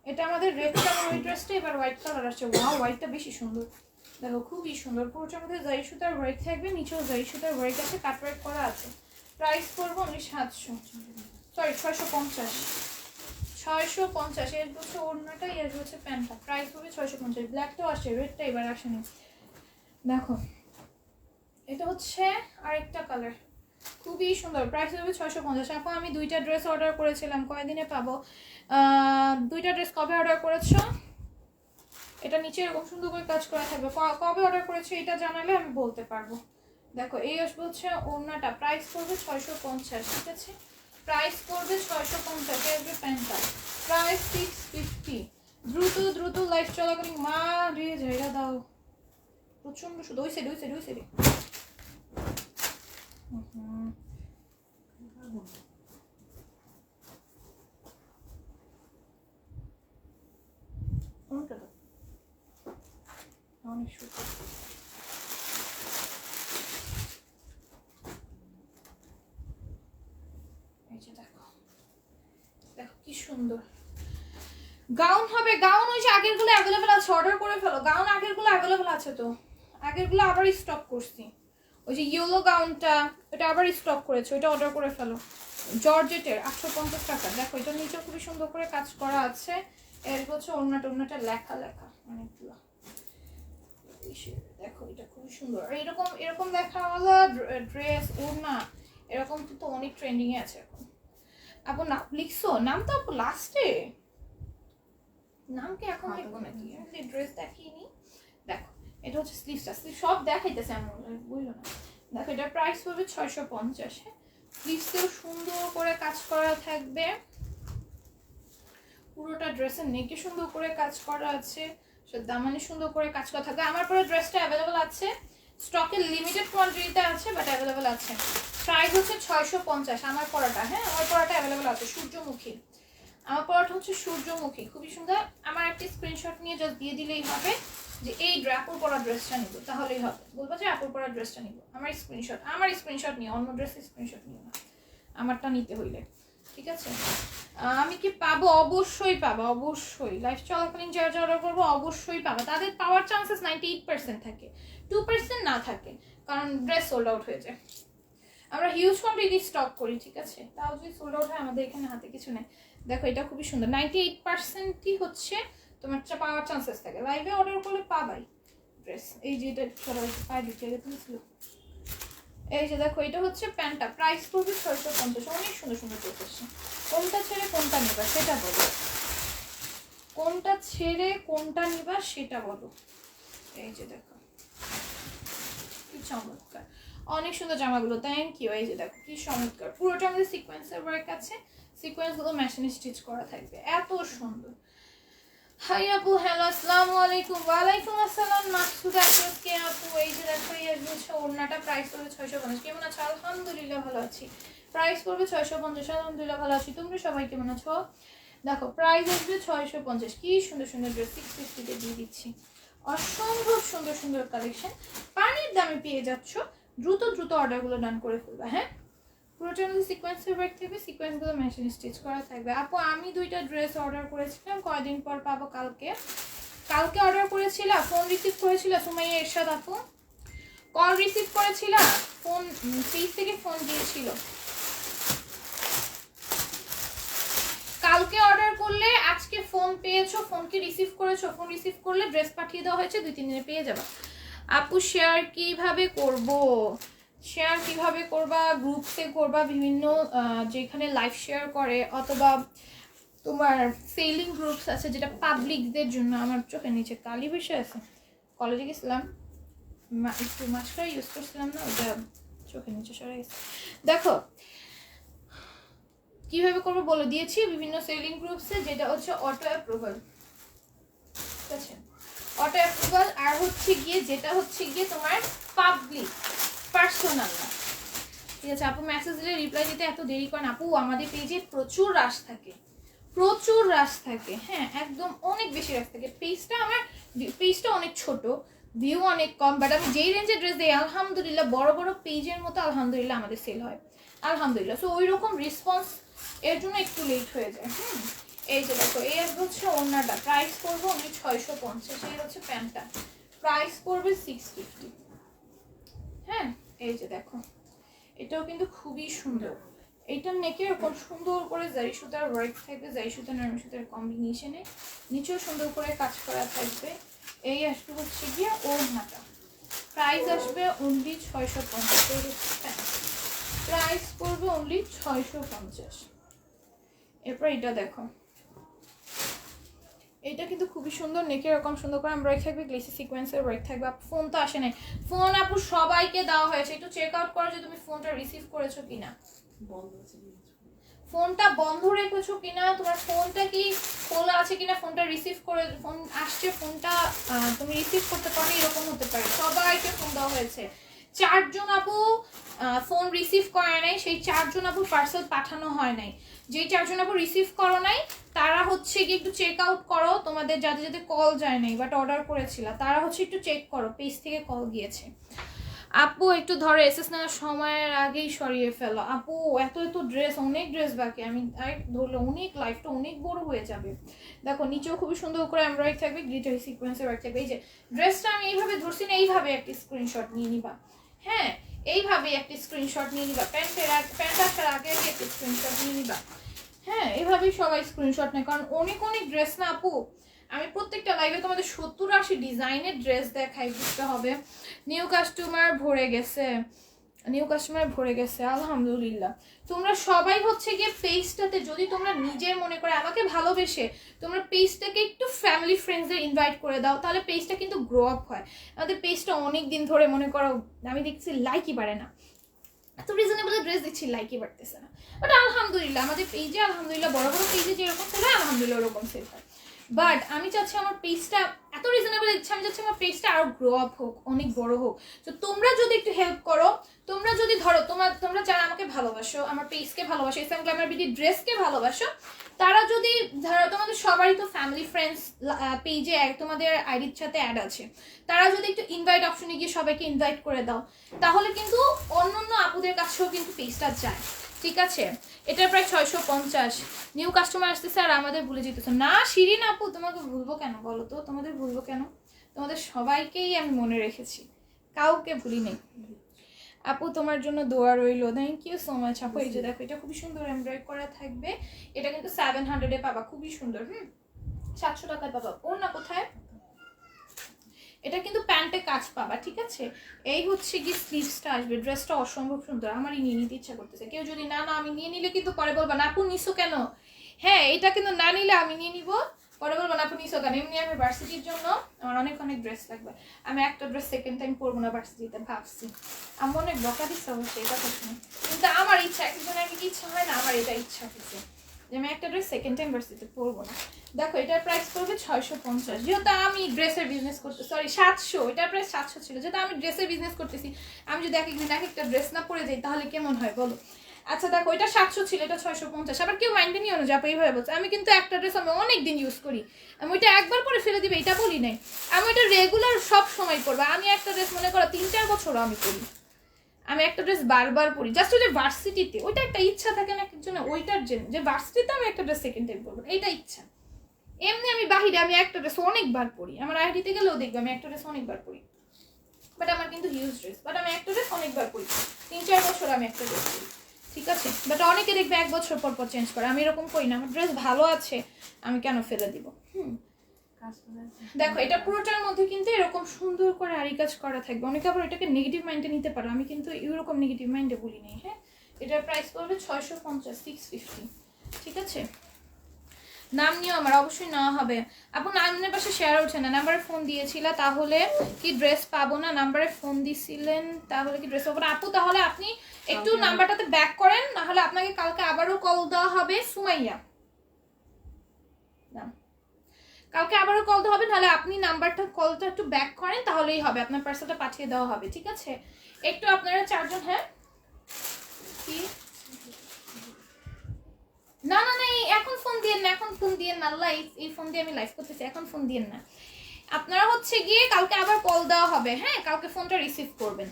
এটা আমাদের রেড কালার ওই ড্রেসটা, এবার হোয়াইট কালার আসছে। ওয়াও, হোয়াইটটা বেশি সুন্দর, দেখো খুবই সুন্দর। পুরোটার মধ্যে জারি সুতার ওয়ার্ক থাকবে, নিচেও জারি সুতার ওয়ার্ক আছে, কাট ওয়ার্ক করা আছে। প্রাইস করবো অনলি 650। 650 এর হচ্ছে ওড়নাটা, এর হচ্ছে প্যান্টটা। প্রাইস হবে 650। ব্ল্যাকটাও আসছে, রেডটা এবার আসেনি। দেখো এটা হচ্ছে আরেকটা কালার, খুবই সুন্দর। প্রাইস হবে 650। আপু আমি 2টা ড্রেস অর্ডার করেছিলাম, কয়দিনে পাবো? 2টা ড্রেস কবে অর্ডার করেছো? এটা নিচে এরকম সুন্দর করে কাজ করা থাকবে। কবে অর্ডার করেছো এটা জানালে আমি বলতে পারবো। দেখো এই আসবে হচ্ছে ওড়নাটা, প্রাইস করবে 650। ঠিক আছে, প্রাইস করবে 650। আসবে প্যান্টটা, প্রাইস 650। দ্রুত দ্রুত লাইফ চলাকালীন মা রে জায়গা দাও, প্রচন্ড শুধু ওই সাইড ওই সাইড ওই সাইডে। অনেক সুন্দর, এই যে দেখো, দেখো কি সুন্দর গাউন হবে। গাউন ওই যে আগেরগুলো অ্যাভেলেবেল আছে, অর্ডার করে ফেলো। গাউন আগেরগুলো অ্যাভেলেবেল আছে, তো আগেরগুলো আবার স্টক করছি। ওই যে ইয়েলো গাউনটা, ওটা আবার স্টক করেছে, ওইটা অর্ডার করে ফেলো। জর্জেটের 850 টাকা। দেখো এটা নিচে খুবই সুন্দর করে কাজ করা আছে। এর হচ্ছে ওড়নাটা লেখা লেখা অনেকগুলো। দেখো এটা খুবই সুন্দর। আর এরকম এরকম দেখাওয়ালা ড্রেস ওড়না এরকম তো অনেক ট্রেন্ডিং এ আছে এখন। আপু নাম লিখছো? নাম তো আপু লাস্টে, নাম কি এখন লিখবো নাকি? আমি ড্রেস দেখিনি। দেখো এটা হচ্ছে স্লিভসটা, স্লিভ সব দেখাইতেছে এমন বুঝলো না। দেখো এটা প্রাইস হবে 650। স্লিভসেও সুন্দর করে কাজ করা থাকবে, পুরোটা ড্রেসের নেকে সুন্দর করে কাজ করা আছে, দামানে সুন্দর করে কাজ করা থাকবে। আমার পরে ড্রেসটা অ্যাভেলেবেল আছে, স্টকে লিমিটেড কোয়ান্টিটিতে আছে, বাট অ্যাভেলেবেল আছে। প্রাইস হচ্ছে 650 আমার পরাটা। হ্যাঁ, আমার পরাটা অ্যাভেলেবেল আছে, সূর্যমুখী। আমার পরাটা হচ্ছে সূর্যমুখী, খুবই সুন্দর। আমার একটা স্ক্রিনশট নিয়ে জাস্ট দিয়ে দিলেই হবে যে এই আপুর পরা ড্রেসটা নিব, তাহলেই হবে। বলবো যে আপুর পরা ড্রেসটা নিব, আমার স্ক্রিনশট নিয়ে, অন্য ড্রেসের স্ক্রিনশট নিও না, আমারটা নিতে হইলে। ঠিক আছে, আমি কি পাবো? অবশ্যই পাবো, অবশ্যই। লাইফ চলাকালীন যারা যারা অর্ডার করবো অবশ্যই পাবো। তাদের পাওয়ার চান্সেস 98% থাকে, 2% না থাকে, কারণ ড্রেস সোল্ড আউট হয়ে যায়। আমরা হিউজ কোয়ান্টিটি স্টক করি, ঠিক আছে, তাও যদি সোল্ড আউট হয় আমাদের এখানে হাতে কিছু নেই। দেখো এটা খুবই সুন্দর, 98%ই হচ্ছে তোমার পাওয়ার চান্সেস থাকে। লাইভে অর্ডার করলে পাবাই ড্রেস। এই যে এটা সবাই পায়ে দিচ্ছে, তুলেছিল। এই যে দেখো এটা হচ্ছে প্যান্টটা, প্রাইস পড়বে 650। অনেক সুন্দর সুন্দর ড্রেস আসছে। কোনটা ছেড়ে কোনটা নিবা সেটা বলো, কোনটা ছেড়ে কোনটা নিবা সেটা বলো। এই যে দেখো কি চমৎকার, অনেক সুন্দর জামাগুলো, থ্যাংক ইউ। এই যে দেখো কি চমৎকার, পুরোটা আমাদের সিকোয়েন্সের ওয়ার্ক আছে, সিকোয়েন্সগুলো মেশিনে স্টিচ করা থাকবে, এত সুন্দর। হাই আপু, হ্যালো, আসসালামু আলাইকুম। ওয়ালাইকুম আসসালাম মাকসুদা কে আপু। এই যে দেখো এই হচ্ছে ওড়নাটা, প্রাইস হলো 650। কেমন আছো? আলহামদুলিল্লাহ ভালো আছি। প্রাইস পড়বে 650। আলহামদুলিল্লাহ ভালো আছি, তোমরা সবাই কেমন আছো? দেখো প্রাইস আসবে 650। কি সুন্দর সুন্দর ড্রেস 650 দিয়ে দিচ্ছি। অসম্ভব সুন্দর সুন্দর কালেকশন, পানির দামে পেয়ে যাচ্ছ। দ্রুত দ্রুত অর্ডারগুলো ডান করে ফেলবে। হ্যাঁ, পুরোটা মধ্যে সিকোয়েন্সের ওয়ার্ক থাকবে, সিকোয়েন্সগুলো মেশিন স্টিচ করা থাকবে। আপু আমি 2টা ড্রেস অর্ডার করেছিলাম, কয়দিন পর পাবো? কালকে অর্ডার করেছিলাম। ফোন রিসিভ করেছিল সুমাইয়া এরশাদ আপু, কল রিসিভ করেছিল, ফোন পেজ থেকে ফোন দিয়েছিল। কালকে অর্ডার করলে আজকে ফোন পেয়েছো, ফোনকে রিসিভ করেছো, ফোন রিসিভ করলে ড্রেস পাঠিয়ে দেওয়া হয়েছে, 2-3 দিনে পেয়ে যাবে। আপু শেয়ার কিভাবে করব? শেয়ার কিভাবে করবা? গ্রুপসে করবা, বিভিন্ন যেখানে লাইভ শেয়ার করে, অথবা তোমার সেলিং গ্রুপস আছে যেটা পাবলিকদের জন্য। আমার চোখের নিচে কালি বসে আছে, কলেজে গেছিলাম একটু মাস্কারা ইউজ করছিলাম না, ওটা চোখের নিচে সরে গেছে। দেখো কিভাবে করবো বলে দিয়েছি, বিভিন্ন সেলিং গ্রুপসে, যেটা হচ্ছে অটো অ্যাপ্রুভাল, ঠিক আছে? Auto approval. আর হচ্ছে গিয়ে যেটা হচ্ছে গিয়ে তোমার পাবলিক, পার্সোনাল না, ঠিক আছে? আপু মেসেজ দিলে রিপ্লাই দিতে এত দেরি করেন? আপু আমাদের পেজে প্রচুর রাশ থাকে, প্রচুর রাশ থাকে। হ্যাঁ, একদম অনেক বেশি রাশ থাকে। পেজটা অনেক ছোট, ভিউ অনেক কম, বাট আমি যেই রেঞ্জে ড্রেস দিই আলহামদুলিল্লাহ বড় বড় পেজের মতো আলহামদুলিল্লাহ আমাদের সেল হয়, আলহামদুলিল্লাহ। সো ওই রকম রেসপন্স এর জন্য একটু লেট হয়ে যায়। এই যে দেখো, এই হচ্ছে ওড়নাটা, প্রাইস পড়বে অনলি 650। এই হচ্ছে প্যান্টটা, প্রাইস পড়বে 650। হ্যাঁ, এই যে দেখো, এটাও কিন্তু খুবই সুন্দর। এইটার নেকে এরকম সুন্দর করে জারি সুতার ওয়ার্ক থাকবে, জারি সুতা নরম সুতার কম্বিনেশনে, নিচেও সুন্দর করে কাজ করা থাকবে। এই আসবে হচ্ছে গিয়ে ওড়নাটা, প্রাইস আসবে অনলি 650। প্রাইস পড়বে অনলি 650। এরপর এটা দেখো, এটা কিন্তু খুবই সুন্দর, নেকে এরকম সুন্দর করে এমব্রয়ডারি থাকবে, গ্লেসি সিকোয়েন্সের ওয়ার্ক থাকবে। ফোন তো আসে নাই, ফোন আপু সবাইকে দেওয়া হয়েছে, একটু চেক আউট করো যে তুমি ফোনটা রিসিভ করেছো কিনা, ফোনটা বন্ধ রেখেছো কিনা, তোমার ফোনটা কি খোলা আছে কিনা, ফোনটা রিসিভ করে, ফোন আসছে, ফোনটা তুমি রিসিভ করতে পারো, এরকম হতে পারে। সবাইকে ফোন দেওয়া হয়েছে। 4 জন আপু ফোন রিসিভ করে নাই, সেই 4 জন আপু পার্সেল পাঠানো হয় নাই। যেই 4 জন আপু রিসিভ করো নাই তারা হচ্ছে কি একটু চেক আউট করো, তোমাদের যাদের যাদের কল যায় নাই বাট অর্ডার করেছিল তারা হচ্ছে একটু চেক করো, পেজ থেকে কল গিয়েছে। আপু একটু ধরো, এসএস নেওয়ার সময়ের আগেই সরিয়ে ফেলো। আপু এত ড্রেস, অনেক ড্রেস বাকি, আমি ধরলে অনেক লাইফটা অনেক বড় হয়ে যাবে। দেখো নিচেও খুবই সুন্দর করে এমব্রয়ডারি থাকবে, গ্লিটার সিকোয়েন্সের ওয়ার্ক থাকবে। এই যে ড্রেসটা আমি এইভাবে ধরছি না, এইভাবে একটা স্ক্রিনশট নিয়ে নিবা। হ্যাঁ, এইভাবে একটা স্ক্রিনশট নিয়ে নিবা, প্যান্ট আসার আগে একটা স্ক্রিনশট নিয়ে নিবা। হ্যাঁ, এভাবেই সবাই স্ক্রিনশট নেয়, কারণ অনেক ড্রেস না আপু। আমি প্রত্যেকটা লাইভে তোমাদের 70-80 ডিজাইনের ড্রেস দেখাই, বুঝতে হবে। নিউ কাস্টমার ভরে গেছে আলহামদুলিল্লাহ। তোমরা সবাই হচ্ছে গিয়ে পেজটাতে, যদি তোমরা নিজের মনে করে আমাকে ভালোবেসে তোমরা পেজটাকে একটু ফ্যামিলি ফ্রেন্ডসদের ইনভাইট করে দাও, তাহলে পেজটা কিন্তু গ্রো আপ হয়। আমাদের পেজটা অনেক দিন ধরে মনে করো আমি দেখছি লাইকই বাড়ে না, এত রিজনেবল ড্রেস দিচ্ছি লাইকই বাড়তেছে না। বাট আলহামদুলিল্লাহ আমাদের পেজে আলহামদুলিল্লাহ বড় বড় পেজে যেরকম সেল হয় আলহামদুলিল্লাহ ওরকম সেল হয়। বাট আমি চাচ্ছি আমার পেজটা এত রিজনেবল দিচ্ছে, আমি চাচ্ছি আমার পেজটা আরো গ্রো আপ হোক, অনেক বড় হোক। তো তোমরা যদি একটু হেল্প করো, তোমরা যদি ধরো তোমরা যারা আমাকে ভালোবাসো, আমার পেজকে ভালোবাসো, ইসলাম গ্ল্যামার বিডি ড্রেসকে ভালোবাসো, তারা যদি ধরো তোমাদের সবারই তো ফ্যামিলি ফ্রেন্ডস পেজে তোমাদের আইডির সাথে অ্যাড আছে, তারা যদি একটু ইনভাইট অপশনে গিয়ে সবাইকে ইনভাইট করে দাও, তাহলে কিন্তু অন্য আপুদের কাছেও কিন্তু পেজটা যায়, ঠিক আছে? এটার প্রায় 650। নিউ কাস্টমার আসতেছে আর আমাদের ভুলে যেতেছে না। শিরিন আপু তোমাকে ভুলবো কেন বলো তো, তোমাদের ভুলবো কেন? তোমাদের সবাইকেই আমি মনে রেখেছি, কাউকে ভুলি নেই। আপু তোমার জন্য দোয়া রইলো, থ্যাংক ইউ সো মাচ আপু। এই যে দেখো, এটা খুবই সুন্দর এমব্রয়ডারি করা থাকবে, এটা কিন্তু 700-এ পাবা, খুবই সুন্দর। 700 টাকায় পাবা। ওর না কোথায়, এটা কিন্তু প্যান্টে কাজ পাবা, ঠিক আছে? এই হচ্ছে কি স্লিভসটা আসবে, ড্রেসটা অসম্ভব সুন্দর, আমারই নিয়ে নিতে ইচ্ছা করতেছে। কেউ যদি না আমি নিয়ে নিলে কিন্তু পরে বলবা না আপু নিছো কেন। হ্যাঁ, এটা কিন্তু না নিলে আমি নিয়ে নিব, পরে বলবো না আপু নিছো কেন। এমনি আমি ভার্সিটির জন্য আমার অনেক ড্রেস লাগবে, আমি একটা ড্রেস সেকেন্ড টাইম পরবো না ভার্সিটিতে, ভাবছি। আমি অনেক বকা দিচ্ছে অবশ্যই এটা কথা, কিন্তু আমার ইচ্ছা, একজনের কি ইচ্ছা হয় না, আমার এটা ইচ্ছা হচ্ছে যে আমি একটা ড্রেস সেকেন্ড টাইম ভার্সিটিতে পরবো না। দেখো এটার প্রাইস পড়বে 650, যেহেতু আমি ড্রেসের বিজনেস করতে, সরি 700, এটার প্রাইস 700 ছিল। যেহেতু আমি ড্রেসের বিজনেস করতেছি, আমি যদি এক একটা ড্রেস না পরে যাই তাহলে কেমন হয় বলো? আচ্ছা দেখো এটা 700 ছিল, এটা 650। আবার কেউ মাইন্ডে নিও না যে আপু এইভাবে বলছে। আমি কিন্তু একটা ড্রেস আমি অনেক দিন ইউজ করি, আমি ওইটা একবার পরে ফেলে দিবে এটা বলি নাই, আমি ওইটা রেগুলার সব সময় পরবো। আমি একটা ড্রেস মনে করো 3-4 বছরও আমি পরি, আমি একটা ড্রেস বারবার পরি। জাস্ট ওই যে ভার্সিটিতে ওইটা একটা ইচ্ছা থাকে না একজনের, ওইটার জন্য যে ভার্সিটিতে আমি একটা ড্রেস সেকেন্ড টাইম পরবো, এইটা ইচ্ছা। এমনি আমি বাহিরে আমি একটা ড্রেস অনেকবার পরি, আমার আইডিতে গেলেও দেখবে আমি একটা ড্রেস অনেকবার পরি, বাট আমার কিন্তু হিউজ ড্রেস, বাট আমি একটা ড্রেস অনেকবার পরি, 3-4 বছর আমি একটা ড্রেস পরি, ঠিক আছে। বাট অনেকে দেখবে 1 বছর পর পর চেঞ্জ করে, আমি এরকম করি না, আমার ড্রেস ভালো আছে আমি কেন ফেলে দিব। দেখো এটা পুরোটার মধ্যে কিন্তু এরকম সুন্দর করে আরি কাজ করা থাকবে। অনেকে আবার এটাকে নেগেটিভ মাইন্ডে নিতে পারো, আমি কিন্তু এরকম নেগেটিভ মাইন্ডে বলি নাই। হ্যাঁ, এটার প্রাইস পড়বে 650, 650, ঠিক আছে। নাম নিও আমার, অবশ্যই নেওয়া হবে। আপু নামের পাশে শেয়ার হচ্ছে না, নাম্বারে ফোন দিয়েছিলা তাহলে কি ড্রেস পাবো না? নাম্বারে ফোন দিছিলেন তাহলে কি ড্রেস পাবো না? আপু তাহলে আপনি একটু নাম্বারটাতে ব্যাক করেন, না হলে আপনাকে কালকে আবারও কল দেওয়া হবে। সুমাইয়া না, কালকে আবারও কল দেওয়া হবে, নাহলে আপনি নাম্বারটা কলটা একটু ব্যাক করেন তাহলেই হবে, আপনার পার্সেলটা পাঠিয়ে দেওয়া হবে, ঠিক আছে। একটু আপনারা 4 জন। হ্যাঁ কি না না না, এখন ফোন দিয়েন না, এখন ফোন দিয়েন না, লাইভ এই ফোন দিয়ে আমি লাইভ করতেছি, এখন ফোন দিয়েন না। আপনারা হচ্ছে গিয়ে কালকে আবার কল দেওয়া হবে। হ্যাঁ, কালকে ফোনটা রিসিভ করবেন।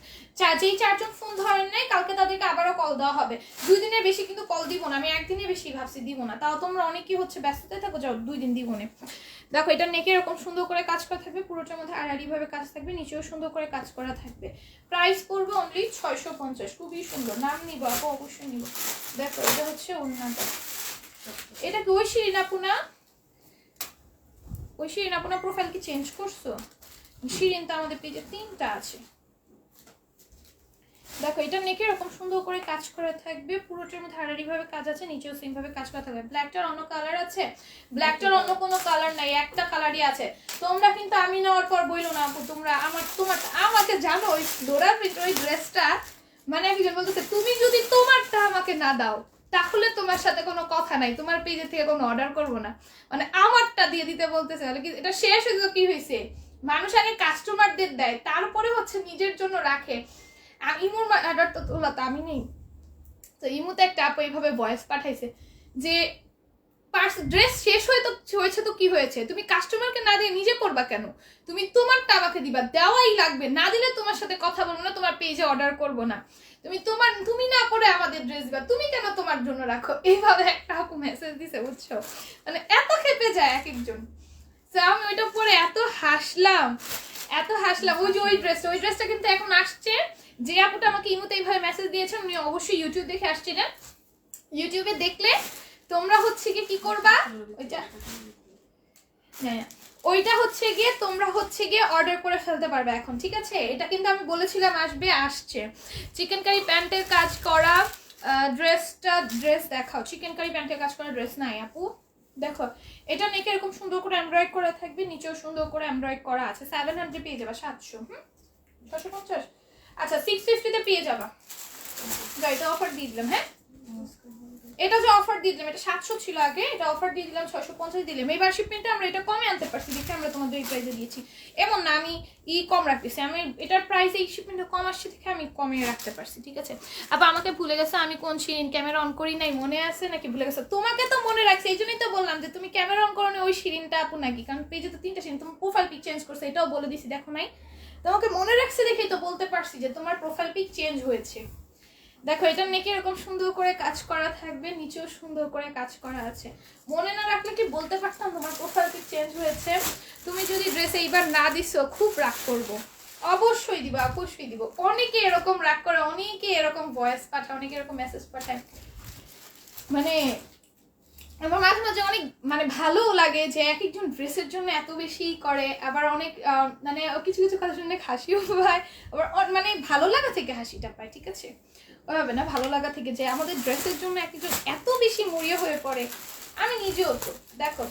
যেই 4 জন ফোন ধরেন নাই কালকে তাদেরকে আবারও কল দেওয়া হবে। 2 দিনের বেশি কিন্তু কল দিব না, আমি 1 দিনের বেশি ভাবছি দিব না, তাও তোমরা অনেকেই হচ্ছে ব্যস্ততায় থাকো, যাও 2 দিন দিব না। দেখো এটা নেকে এরকম সুন্দর করে কাজ করা থাকবে, পুরোটার মধ্যে আড়াআড়ি ভাবে কাজ থাকবে, নিচেও সুন্দর করে কাজ করা থাকবে। প্রাইস পড়বে অনলি 650। খুবই সুন্দর, নাম নিব আপু, অবশ্যই নিব। দেখো এটা হচ্ছে ওড়নাটা, এটা কি ওই শিরিন আপু না? ওই শিরিন আপু না? প্রোফাইল কি চেঞ্জ করছো? শিরিন তো আমাদের পেজে 3টা আছে। দেখো এটা নেকে এরকম সুন্দর করে কাজ করা থাকবে, পুরোটার মধ্যে আড়াআড়ি ভাবে কাজ আছে, নিচেও সেম ভাবে কাজ করা থাকবে। ব্ল্যাকটার অন্য কালার আছে? ব্ল্যাকটার অন্য কোনো কালার নাই, একটা কালারই আছে। তোমরা কিন্তু আমি নেওয়ার পর বইলো না আপু, তোমরা আমাকে জানো ওই ডোরার ভিতরে ওই ড্রেসটা, মানে একজন বলতেছে তুমি যদি তোমারটা আমাকে না দাও তাহলে তোমার সাথে কোনো কথা নাই, তোমার পেজে থেকে কোনো অর্ডার করবো না, মানে আমারটা দিয়ে দিতে বলতেছে। মানে কি এটা শেষ হয়েছে? কি হয়েছে, মানুষ আগে কাস্টমারদের দেয় তারপরে হচ্ছে নিজের জন্য রাখে। ইমুর অর্ডার তো তোলা তো আমি নেই, তো ইমুতে একটা আপু এইভাবে ভয়েস পাঠাইছে যে ড্রেস শেষ হয়েছে তো কি হয়েছে, তুমি কাস্টমারকে না দিয়ে নিজে করবা কেন? তুমি তোমারটা আমাকে দিবা, দেওয়াই লাগবে, না দিলে তোমার সাথে কথা বলবো না, তোমার পেজে অর্ডার করবো না। তুমি না পরে আমাদের ড্রেস দিবা, তুমি কেন তোমার জন্য রাখো? এইভাবে একটা আপু মেসেজ দিছে, বুঝছো? মানে এত খেপে যায় এক একজন। আমি ওইটা পরে এত হাসলাম। ওই ড্রেসটা কিন্তু এখন আসছে। যে আপুটা আমাকে ইমুতে এইভাবে মেসেজ দিয়েছেন উনি অবশ্যই ইউটিউব দেখে আসছিলেন। ইউটিউবে দেখলে তোমরা হচ্ছে গিয়ে কি করবা, ওইটা হচ্ছে গিয়ে তোমরা হচ্ছে গিয়ে অর্ডার করে ফেলতে পারবে এখন, ঠিক আছে। এটা কিন্তু আমি বলেছিলাম আসছে। চিকেন কারি প্যান্টের কাজ করা ড্রেস দেখাও। চিকেন কারি প্যান্টের কাজ করা ড্রেস নাই আপু। দেখো এটা নেকে এরকম সুন্দর করে এমব্রয়েড করা থাকবে, নিচেও সুন্দর করে এমব্রয়েড করা আছে। 700 পেয়ে যাবা, 700 650। আচ্ছা 650 পেয়ে যাবা। যাই, এটা অফার দিয়ে দিলাম। হ্যাঁ এটা যে অফার দিয়ে দিলাম, এটা 700 ছিল আগে, এটা অফার দিয়ে দিলাম 650 দিলাম। এবার শিপমেন্টে আমরা এটা কমে আনতে পারছি, দেখে আমরা তোমাদের এই প্রাইসে দিয়েছি। এমন না আমি কম রাখতেছি, আমি এটার প্রাইস এই শিপমেন্টে কম আসছে দেখে আমি কমিয়ে রাখতে পারছি, ঠিক আছে। আবার আমাকে ভুলে গেছে আমি কোন শিরিন, ক্যামেরা অন করি নাই, মনে আছে নাকি ভুলে গেছে? তোমাকে তো মনে রাখছি, এই জন্যই তো বললাম যে তুমি ক্যামেরা অন করো না ওই শিরিনটা আপু নাকি, কারণ পেজে তো 3টা শিরিন, তোমার প্রোফাইল পিক চেঞ্জ করছে এটাও বলে দিছি, দেখো নাই? তোমাকে মনে রাখছে দেখেই তো বলতে পারছি যে তোমার প্রোফাইল পিক চেঞ্জ হয়েছে। দেখো এটা নেকে এরকম সুন্দর করে কাজ করা থাকবে, নিচেও সুন্দর করে কাজ করা আছে। মনে না রাখলে কি বলতে পারতাম তোমার প্রোফাইল পিক চেঞ্জ হয়েছে? তুমি যদি ড্রেস এইবার না দিছো খুব রাগ করবো। অবশ্যই দিব, অবশ্যই দিব। অনেকে এরকম রাগ করে, অনেকে এরকম ভয়েস পাঠায়, অনেকে এরকম মেসেজ পাঠায়, মানে আমার মাঝে মাঝে অনেক মানে ভালো লাগে যে এক একজন ড্রেসের জন্য এত বেশি করে। আবার অনেক মানে কিছু কিছু কথা শুনে হাসিও পায়, আবার মানে ভালো লাগা থেকে হাসিটা পায়, ঠিক আছে। ওইভাবে না, ভালো লাগা থেকে যে আমাদের ড্রেসের জন্য এক একজন এত বেশি মরিয়া হয়ে পড়ে। আমি নিজেও তো। দেখো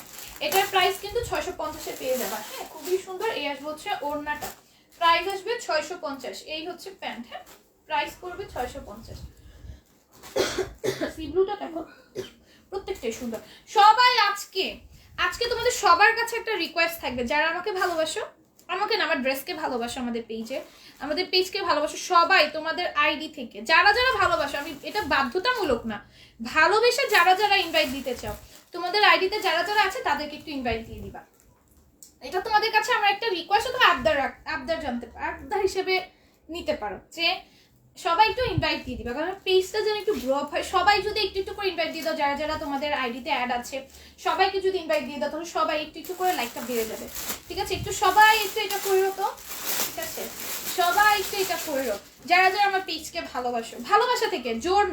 এটার প্রাইস কিন্তু 650-এ পেয়ে যাবা। হ্যাঁ খুবই সুন্দর। এই আসবে হচ্ছে ওড়নাটা, প্রাইস আসবে 650। এই হচ্ছে প্যান্ট। হ্যাঁ প্রাইস করবে 650। সি ব্লুটা দেখো, প্রত্যেকটাই সুন্দর। সবাই আজকে তোমাদের সবার কাছে একটা রিকোয়েস্ট থাকবে, যারা আমাকে ভালোবাসো আমাকে না, আমার ড্রেসকে ভালোবাসো, আমাদের পেজকে ভালোবাসো সবাই, তোমাদের আইডি থেকে যারা যারা ভালোবাসো, আমি এটা বাধ্যতামূলক না, ভালোবেসে যারা যারা ইনভাইট দিতে চাও, তোমাদের আইডিতে যারা যারা আছে তাদেরকে একটু ইনভাইট দিয়ে দিবা। এটা তোমাদের কাছে আমার একটা রিকোয়েস্ট, অথবা আবদার হিসেবে নিতে পারো, যে সবাই একটু ইনভাইট দিয়ে দিবা, কারণ পেজটা যেন একটু গ্রো আপ হয়। সবাই যদি একটু একটু করে ইনভাইট দিয়ে দাও, যারা যারা তোমাদের আইডিতে অ্যাড আছে সবাইকে যদি ইনভাইট দিয়ে দাও, তাহলে সবাই একটু একটু করে লাইকটা বেড়ে যাবে। ঠিক আছে, একটু সবাই একটু এটা করো তো, ঠিক আছে, সবাই একটু এটা করো, যারা যারা আমার পেজকে ভালোবাসো। ভালোবাসা থেকে, জোর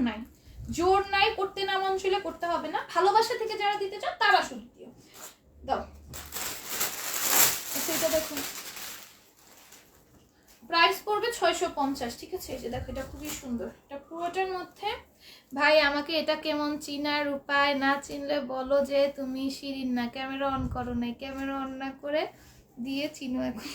নাই, করতে না মন ছিল করতে হবে না, ভালোবাসা থেকে যারা দিতে চাও তারা শুধু দিও, দাও। সেটা দেখুন, প্রাইস পড়বে 650। ঠিক আছে, এই যে দেখো, এটা খুবই সুন্দর, এটা পুরোটার মধ্যে। ভাই আমাকে এটা কেমন চিনার উপায়, না চিনলে বলো যে তুমি শিরিন না, ক্যামেরা অন করো নাই, ক্যামেরা অন না করে দিয়ে চিনো এখন।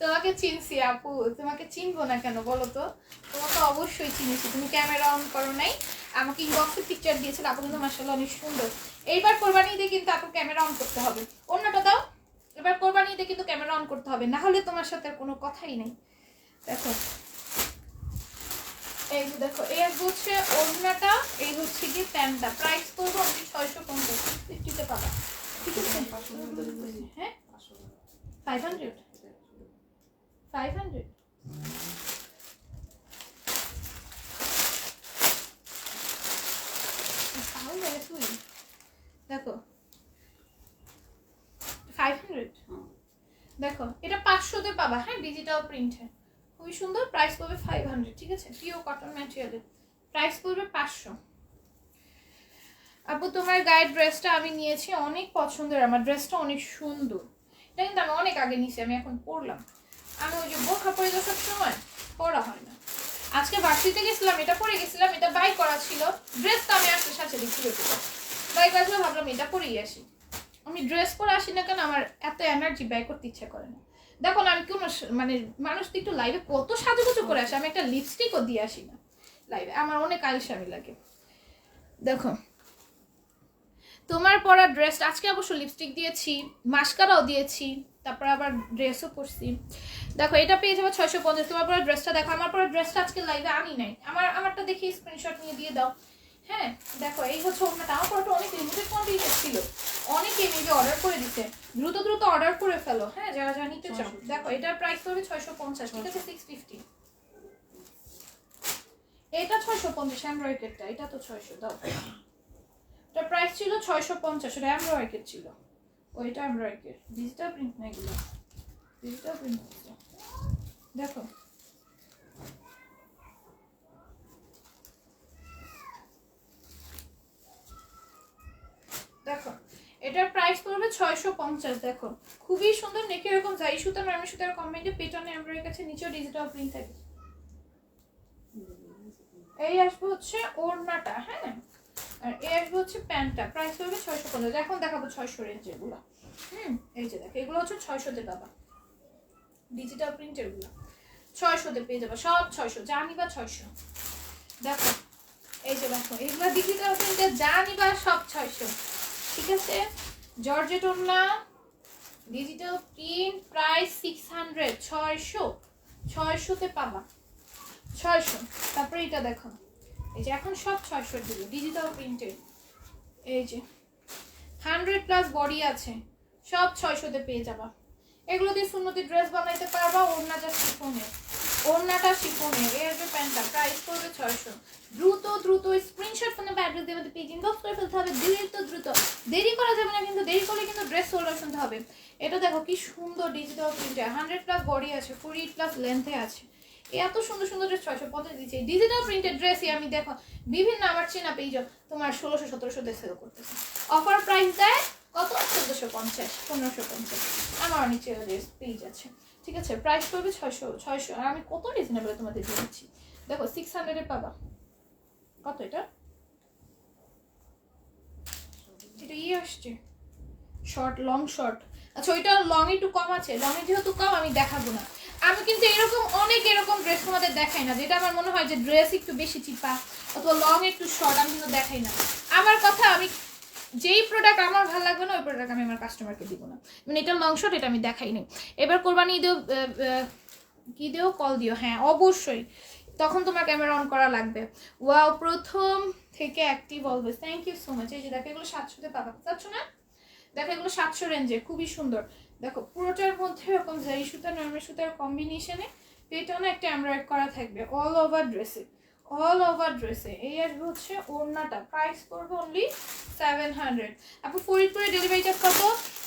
তোমাকে চিনছি আপু, তোমাকে চিনবো না কেন বলো তো, তোমাকে অবশ্যই চিনেছি, তুমি ক্যামেরা অন করো নাই, আমাকে ইনবক্সে পিকচার দিয়েছিল আপু, কিন্তু মাশাআল্লাহ অনেক সুন্দর। এইবার কোরবানি ঈদে কিন্তু আপু ক্যামেরা অন করতে হবে, অন্যটা দাও, এবার কোরবানি ঈদে কিন্তু ক্যামেরা অন করতে হবে, না হলে তোমার সাথে আর কোনো কথাই নেই। দেখো, এই যে দেখো, এই হচ্ছে ওড়নাটা, এই হচ্ছে কি প্যান্টটা, প্রাইস করবো অনলি 650, 50-তে পাবা। ঠিক আছে, হ্যাঁ 500 দেখো 500, দেখো এটা 500-তে পাবা, হ্যাঁ ডিজিটাল প্রিন্টে, খুবই সুন্দর, প্রাইস পড়বে 500। ঠিক আছে, পিওর কটন ম্যাটেরিয়ালের, প্রাইস পড়বে 500। আপু তোমার গায়ের ড্রেসটা আমি নিয়েছি, অনেক পছন্দের, আমার ড্রেসটা অনেক সুন্দর, এটা কিন্তু আমি অনেক আগে নিয়েছি, আমি এখন পরলাম, আমি ওই যে বোরখা পরে যাওয়ার সময় পরা হয় না, আজকে ভার্সিটিতে গেছিলাম, এটা পরে গেছিলাম, এটা বাই করা ছিল, ড্রেসটা আমি আসতে সাথে দিচ্ছি, বাই করা ছিল, ভাবলাম এটা পরেই আসি, আমি ড্রেস পরে আসি না কেন, আমার এত এনার্জি ব্যয় করতে ইচ্ছা করে না। দেখো না, আমি কোনো মানে মানুষ তো একটু লাইভে কত সাজুগুজু করে আসে, আমি একটা লিপস্টিকও দিয়ে আসি না লাইভে, আমার অনেক আলসামি লাগে। দেখো তোমার পরা ড্রেস, আজকে অবশ্য লিপস্টিক দিয়েছি, মাস্কারাও দিয়েছি, তারপর আবার ড্রেসও পরছি। দেখো এটা পেয়ে যাবে 650। তোমার পরা ড্রেসটা দেখো, আমার পরা ড্রেসটা আজকে লাইভে আনি নাই, আমারটা দেখি স্ক্রিনশট নিয়ে দিয়ে দাও। হ্যাঁ দেখো, এই হচ্ছে ওনাটা, আমার পরাটা অনেক লিমিটেড কোয়ান্টিটি ছিল, অনেকে মেবি অর্ডার করে দিতে, দ্রুত দ্রুত অর্ডার করে ফেলো, হ্যাঁ যারা যারা নিতে চাও। দেখো এটার প্রাইস পড়বে 650, ঠিক আছে 650, এটা 650 এমব্রয়ডারিটা, এটা তো 600 দাও। এটা প্রাইস ছিল 650, এটা এমব্রয়ডারি ছিল, ওইটা এমব্রয়ডারি, ডিজিটাল প্রিন্ট না, এগুলো ডিজিটাল প্রিন্ট। দেখো দেখো এটার প্রাইস পড়বে 650। দেখো খুবই সুন্দর, নেকে এরকম যাই সুতা নরমাল সুতার কম্বিনেশন, পেটনে এমব্রয়ডারি কাছে, নিচেও ডিজিটাল প্রিন্ট থাকে। এই আসবে হচ্ছে ওড়নাটা, হ্যাঁ, আর এই আসবে হচ্ছে প্যান্টটা, প্রাইস পড়বে 650। এখন দেখাবো 600 রেঞ্জের গুলো। এই যে দেখো, এগুলো হচ্ছে 600-তে পাবা, ডিজিটাল প্রিন্টের গুলো 600-তে পেয়ে যাবে, সব 600, যা নিবা 600। দেখো এই যে দেখো, এগুলো ডিজিটাল প্রিন্টের, যা নিবা সব 600। ঠিক আছে, জর্জেট ওড়না, ডিজিটাল প্রিন্ট, প্রাইস 600, 600-তে পাবা, 600। তারপরে এটা দেখো, এই যে এখন সব 600 দিল, ডিজিটাল প্রিন্টের, এই যে 100+ বডি আছে, সব 600-তে পেয়ে যাবা। এগুলো দিয়ে সুন্নতি ড্রেস বানাইতে পারবা, ওড়নাটা শিফনের, এর যে প্যান্টটা, প্রাইস পড়বে 600। দ্রুত দ্রুত স্ক্রিনশট ফোনে অ্যাড্রেস দিয়ে আমাদের পেজ ইনবক্স করে ফেলতে হবে, দ্রুত দেরি করা যাবে না, কিন্তু দেরি করলে কিন্তু ড্রেস সোল্ড আউট শুনতে হবে। এটা দেখো কি সুন্দর ডিজিটাল প্রিন্টে, 100+ বডি আছে, 48+ লেন্থে আছে, এত সুন্দর সুন্দর ড্রেস 650 দিচ্ছে। ডিজিটাল প্রিন্টেড ড্রেসই আমি দেখো বিভিন্ন আমার চেনা পেজ তোমার 1600-1700 সেল করতেছে, অফার প্রাইস দেয় কত, 1450, 1550, আমার নিচে পেজ আছে। ঠিক আছে, প্রাইস পড়বে 600, আর আমি কত রিজনেবল তোমাদের দিয়ে দিচ্ছি। দেখো 600-এ পাবা, কত এটা, এটা আসছে শর্ট, লং শর্ট, আচ্ছা ওইটা লং একটু কম আছে, লং এ যেহেতু কম আমি দেখাবো না। আমি কিন্তু এরকম অনেক এরকম ড্রেস তোমাদের দেখাই না, যেটা আমার মনে হয় যে ড্রেস একটু বেশি চিপা অথবা লং একটু শর্ট, আমি কিন্তু দেখাই না। আমার কথা, আমি যেই প্রোডাক্ট আমার ভালো লাগবে না ওই প্রোডাক্ট আমি আমার কাস্টমারকে দিব না। মানে এটা লং শট, এটা আমি দেখাইনি। এবার কোরবানি ঈদেও কি দিও, কল দিও, হ্যাঁ অবশ্যই, তখন তোমার ক্যামেরা অন করা লাগবে। ওয়াও, প্রথম থেকে active always, thank you so much. এই যে দেখো এগুলো 700-তে পাবা, চাচ্ছ না? দেখো এগুলো 700 রেঞ্জে, খুবই সুন্দর। দেখো পুরোটার মধ্যে এরকম জারি সুতা নরমাল সুতার কম্বিনেশনে পেটনে একটা এমব্রয়েড করা থাকবে অল ওভার ড্রেসে, অল ওভার ড্রেসে। এই আসবে হচ্ছে ওড়নাটা, প্রাইস করবে অনলি 700। আপু ফরিদপুরে ডেলিভারি চার্জ কত?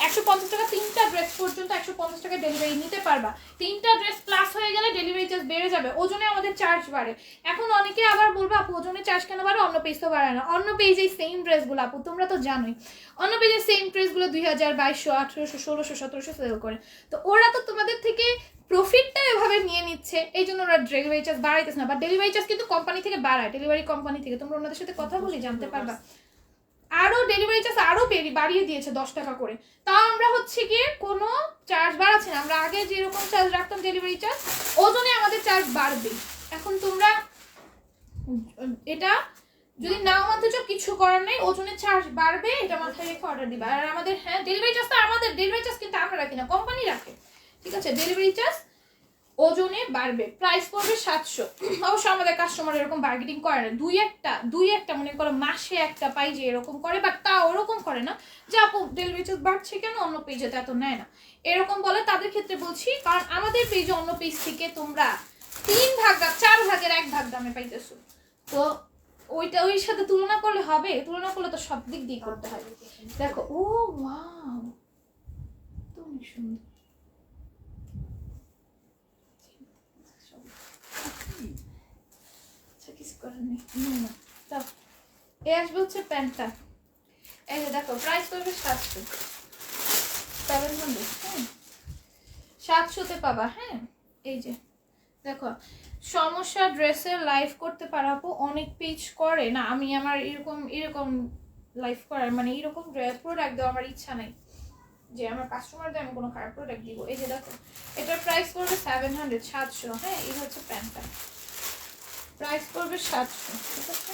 150 টাকা, 3টা ড্রেস পর্যন্ত 150 টাকা ডেলিভারি নিতে পারবা। 3টা ড্রেস প্লাস হয়ে গেলে ডেলিভারি চার্জ বেড়ে যাবে, ওজনে আমাদের চার্জ বাড়ে। এখন অনেকে আবার বলবে আপু ওজনে চার্জ কেন বাড়ে, অন্য পেজ তো বাড়ায় না। অন্য পেজে সেম ড্রেসগুলো আপু তোমরা তো জানোই, অন্য পেজে সেম ড্রেসগুলো 2000, 2200, 1800, 1600, 1700 সেল করে। তো ওরা তো তোমাদের থেকে প্রফিটটা এভাবে নিয়ে নিচ্ছে, এই জন্য ওরা ডেলিভারি চার্জ বাড়াইতেছে না। বা ডেলিভারি চার্জ কিন্তু কোম্পানি থেকে বাড়ায়, ডেলিভারি কোম্পানি থেকে, তোমরা ওনাদের সাথে কথা বলে জানতে পারবা। আরো ডেলিভারি চার্জ আরো বাড়িয়ে দিয়েছে 10 টাকা করে। তাও আমরা হচ্ছে গিয়ে কোনো চার্জ বাড়াচ্ছি না, আমরা আগে যেরকম চার্জ রাখতাম ডেলিভারি চার্জ, ওজনে আমাদের চার্জ বাড়বে। এখন তোমরা এটা যদি নাও মানতে চাও কিছু করার নেই, ওজনের চার্জ বাড়বে, এটা মাথায় রেখে অর্ডার দিবা। আর আমাদের হ্যাঁ ডেলিভারি চার্জটা আমাদের, ডেলিভারি চার্জ কিন্তু আমরা রাখি না, কোম্পানি রাখে, ঠিক আছে? ডেলিভারি চার্জ ওজনে বাড়বে, প্রাইস পড়বে 700। অবশ্য আমাদের কাস্টমার এরকম বার্গেনিং করে না, দুই একটা মনে করো মাসে একটা পাই যে এরকম করে, বাট তা ওরকম করে না যে আপু ডেলিভারি চার্জ বাড়ছে কেন, অন্য পেজে তো এত নেয় না, এরকম বলে। তাদের ক্ষেত্রে বলছি কারণ আমাদের পেজে অন্য পেজ থেকে তোমরা 3 ভাগ 4 ভাগের 1 ভাগ দামে পাইতেছো, তো ওইটা ওই সাথে তুলনা করলে হবে? তুলনা করলে তো সব দিক দিয়ে করতে হয়। দেখো ও ওয়াও, তুমি সুন্দর, কিছু করার নেই। এই আসবে হচ্ছে প্যান্টটা, এই যে দেখো প্রাইস করবে 700, 700, হ্যাঁ 700-তে পাবা। হ্যাঁ এই যে দেখো, সমস্যা ড্রেসের লাইভ করতে পারাবো, অনেক পেজ করে না, আমি আমার এরকম লাইভ করার মানে এরকম ড্রেস প্রোডাক্ট দেওয়া আমার ইচ্ছা নাই যে আমার কাস্টমারদের আমি কোনো খারাপ প্রোডাক্ট দিব। এই যে দেখো এটার প্রাইস পড়বে 700, 700, হ্যাঁ এই হচ্ছে প্যান্টটা, প্রাইস পড়বে 700, ঠিক আছে?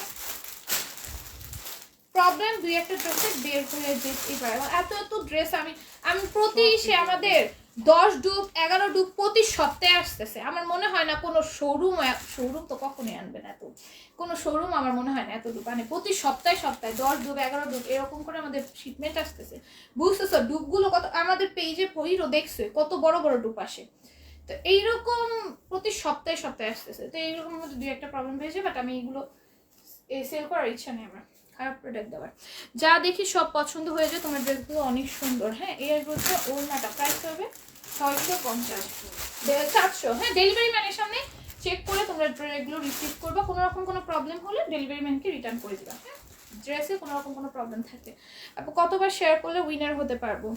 প্রবলেম দুই একটা ড্রেসে বের হয়ে যেতেই পারে, এত এত ড্রেস আমি প্রতি সে আমাদের 10 ডুব 11 ডুব প্রতি সপ্তাহে আসতেছে। আমার মনে হয় না কোনো শোরুম তো কখনোই আনবে না এত, কোনো শোরুম আমার মনে হয় না এত ডুব আনে। প্রতি সপ্তাহে 10 ডুব 11 ডুব এরকম করে আমাদের শিপমেন্ট আসতেছে, বুঝতেছো? ডুবগুলো কত আমাদের পেজে পড়িরও দেখছো কত বড় বড় ডুব আসে। তো এইরকম প্রতি সপ্তাহে আসতেছে, তো এইরকম মধ্যে দুই একটা প্রবলেম হয়েছে, বাট আমি এগুলো সেল করার ইচ্ছা নেই আমার, খারাপ প্রোডাক্ট দেওয়ার। যা দেখি সব পছন্দ হয়ে যায়, তোমার ড্রেসগুলো অনেক সুন্দর। হ্যাঁ এর হচ্ছে ওড়নাটা, প্রাইস হবে 650, 700, হ্যাঁ ডেলিভারি ম্যানের সামনে চেক করে তোমরা এগুলো রিসিভ করবা। কোনো রকম কোনো প্রবলেম হলে ডেলিভারি ম্যানকে রিটার্ন করে দিবা। হ্যাঁ ড্রেসে কোনো রকম কোনো প্রবলেম থাকে আপু কতবার শেয়ার করলে উইনার হতে পারবো?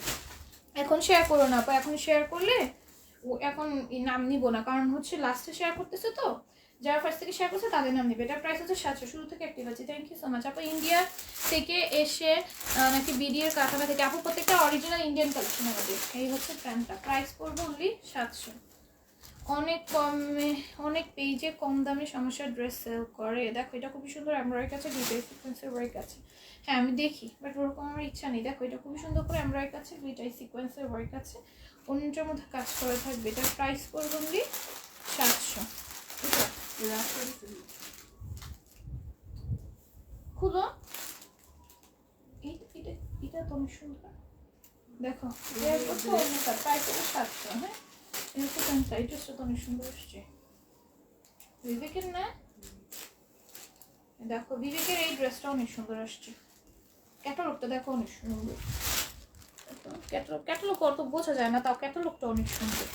এখন শেয়ার করো না আপু, এখন শেয়ার করলে এখন নাম নিব না, কারণ হচ্ছে লাস্টে শেয়ার করতেছে, তো যারা ফার্স্ট থেকে শেয়ার করছে তাদের নাম নেবে। এটার প্রাইস হচ্ছে 700, শুরু থেকে অ্যাক্টিভ আছে। থ্যাংক ইউ সো মাচ আপু। ইন্ডিয়া থেকে এসে নাকি বিডিএর কারখানা থেকে, আপু প্রত্যেকটা অরিজিনাল ইন্ডিয়ান কালেকশন আমাদের। এই হচ্ছে প্যান্টটা, প্রাইস পড়বে অনলি 700। অনেক কমে, অনেক পেজে কম দামে সমস্যার ড্রেস সেল করে। দেখো এটা খুবই সুন্দর এমব্রয়েডারি কাছে, গ্লিটার সিকোয়েন্সের ওয়ার্ক আছে। হ্যাঁ আমি দেখি, বাট ওরকম আমার ইচ্ছা নেই। দেখো এটা খুবই সুন্দর করে এমব্রয়েডারি কাছে, গ্লিটার সিকোয়েন্সের ওয়ার্ক আছে, অন্যটার মধ্যে কাজ করা থাকবে। এটার প্রাইস পড়বে অনলি 700। খুলো, এটা তো অনেক সুন্দর। দেখো প্রাইস হলো 700। হ্যাঁ এই ড্রেসটা তো অনেক সুন্দর আসছে, বিবেকের না? দেখো বিবেকের এই ড্রেসটা অনেক সুন্দর আসছে, ক্যাটালগটা দেখো অনেক সুন্দর। ক্যাটালগ অত বোঝা যায় না, তাও ক্যাটালগটা অনেক সুন্দর।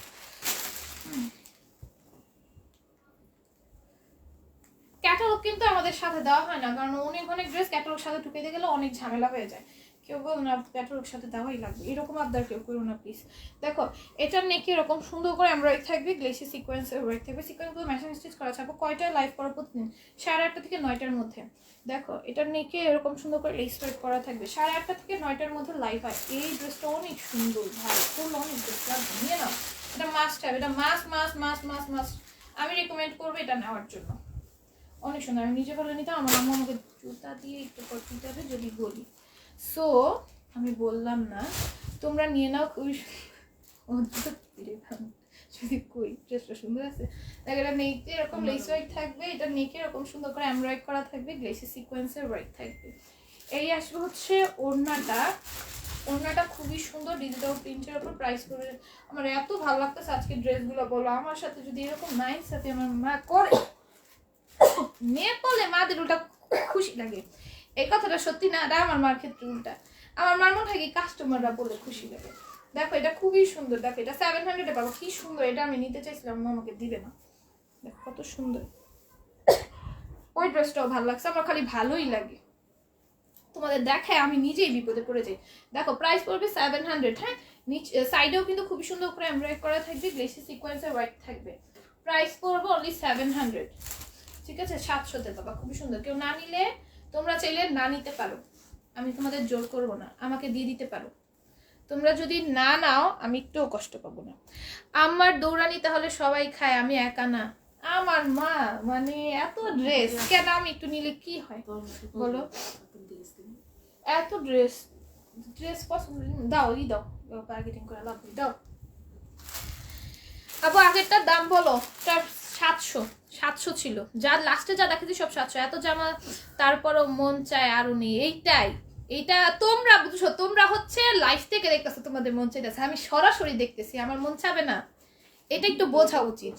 ক্যাটালগ কিন্তু আমাদের সাথে দেওয়া হয় না, কারণ অনেক ড্রেস ক্যাটালগ সাথে ঢুকে গেলে অনেক ঝামেলা হয়ে যায়। কেউ বল না ক্যাটালগ সাথে দেওয়াই লাগবে, এরকম আবদার কেউ করো না প্লিজ। দেখো এটার নেকে এরকম সুন্দর করে এমব্রয়েডারি থাকবে, গ্লেসি সিকোয়েন্সের ওয়ার্ক থাকবে, সিকোয়েন্সগুলো ম্যাচিং স্টিচ করা আছে। আপু কয়টায় লাইভ করা প্রতিদিন? 8:30 থেকে 9টার মধ্যে। দেখো এটার নেকে এরকম সুন্দর করে লেস ওয়ার্ক করা থাকবে, 8:30 থেকে 9টার মধ্যে লাইভ হয়। এই ড্রেসটা অনেক সুন্দর ভাই, ফুল অনেক ড্রেস লাগবে, নিয়ে নাও, এটা মাস্ট হবে, এটা মাস্ট। আমি রেকমেন্ড করবো এটা নেওয়ার জন্য, অনেক সুন্দর। আমি নিজে ভালো নিতাম, আমার আম্মু আমাকে জুতা দিয়ে একটু করতে হবে যদি বলি। সো আমি বললাম না, তোমরা নিয়ে নাও। খুবই যদি কই ড্রেসটা সুন্দর আছে। দেখ এটা নেকে এরকম লেস ওয়ার্ক থাকবে, এটা নেকে এরকম সুন্দর করে এমব্রয়ডারি করা থাকবে, গ্লেসি সিকোয়েন্সের ওয়ার্ক থাকবে। এই আসবে হচ্ছে ওড়নাটা। ওড়নাটা খুবই সুন্দর ডিজিটাল প্রিন্টের উপর। প্রাইস পড়বে, আমার এত ভালো লাগতেছে আজকে ড্রেসগুলো। বলো আমার সাথে যদি এরকম নাইস সাথে আমার মা করে, মেয়ে করলে মাদের ওটা খুশি লাগে। এই কথাটা সত্যি না, এটা আমার মার ক্ষেত্রে উল্টা। আমার মার মনে হয় কি কাস্টমাররা বলে খুশি লাগে। দেখো এটা খুবই সুন্দর, দেখো এটা 700 পাবো, কি সুন্দর। এটা আমি নিতে চাইছিলাম, আমাকে দিবে না। দেখো কত সুন্দর। ওই ড্রেসটাও ভালো লাগছে আমার, খালি ভালোই লাগে। তোমাদের দেখায় আমি নিজেই বিপদে পড়ে যাই। দেখো প্রাইস পড়বে 700। হ্যাঁ, নিচে সাইডেও কিন্তু খুব সুন্দর করে এমব্রয়ডারি করা থাকবে, গ্লেসি সিকোয়েন্সের ওয়ার্ক থাকবে। প্রাইস পড়বে অনলি 700। ঠিক আছে, 700-তে পাবা, খুবই সুন্দর। কেউ না নিলে তোমরা চাইলে না নিতে পারো, আমি তোমাদের জোর করবো না, আমাকে দিয়ে দিতে পারো। তোমরা যদি না নাও আমি একটুও কষ্ট পাবো না। আমার দৌড়ানি তাহলে সবাই খায়, আমি একা না। আমার মা মানে এত ড্রেস কেন, আমি একটু নিলে কি হয় বলো? এত ড্রেস ড্রেস পছন্দ, দাও দাও মার্কেটিং করে লাভ, দাও। আপু আগেরটার দাম বলো। 700 ছিল, যা লাস্টে যা দেখেছি সব 700। এত জামা তারপরও মন চায় আরো নেই। এইটা তোমরা বুঝছো, তোমরা হচ্ছে লাইভ থেকে দেখতেছো, তোমাদের মন চাইতেছে, আমি সরাসরি দেখতেছি, আমার মন চাবে না। এটা একটু বোঝা উচিত।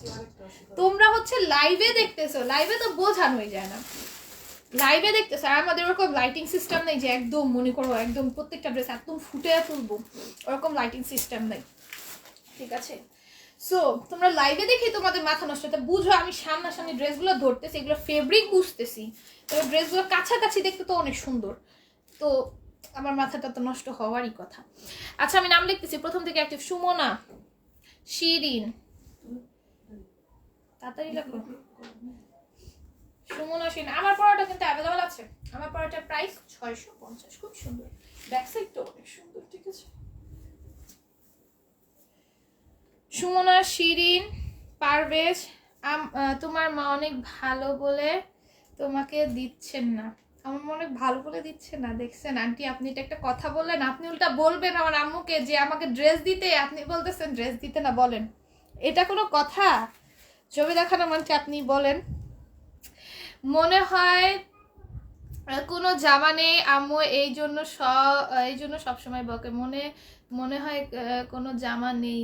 তোমরা হচ্ছে লাইভে দেখতেছো, লাইভে তো বোঝানো হয়ে যায় না। লাইভে দেখতেছো, আর আমাদের ওরকম লাইটিং সিস্টেম নেই যে একদম মনে করো একদম প্রত্যেকটা ড্রেস একদম ফুটে তুলবো, ওরকম লাইটিং সিস্টেম নেই। ঠিক আছে, সো তোমরা লাইভে দেখে তোমাদের মাথা নষ্ট হতে বুঝো। আমি সামনাসামনি ড্রেসগুলো ধরতেছি, এগুলো ফেব্রিক বুঝতেছি, তবে ড্রেসগুলো কাছাকাছি দেখতে তো অনেক সুন্দর, তো আমার মাথাটা তো নষ্ট হওয়ারই কথা। আচ্ছা আমি নাম লিখতেছি প্রথম থেকে অ্যাক্টিভ। সুমনা, শিরিন, তাড়াতাড়ি লেখো। সুমনা, শিরিন। আমার পড়াটা কিন্তু অ্যাভেলেবল আছে। আমার পড়াটার প্রাইস 650, খুব সুন্দর। ব্যাক সাইডটা অনেক সুন্দর। ঠিক আছে, সুমনা, শিরিন, পারভেজ। তোমার মা অনেক ভালো বলে তোমাকে দিচ্ছেন না। আমার মনে ভালো বলে দিচ্ছে না, দেখছেন আন্টি? আপনি এটা একটা কথা বললেন, আপনি উল্টা বলবেন আমার আম্মুকে যে আমাকে ড্রেস দিতে, আপনি বলতেছেন ড্রেস দিতে না। বলেন এটা কোনো কথা? ছবি দেখানো মানে আপনি বলেন মনে হয় কোনো জামা নেই আম্মু, এই জন্য সবসময় বকে। মনে হয় কোনো জামা নেই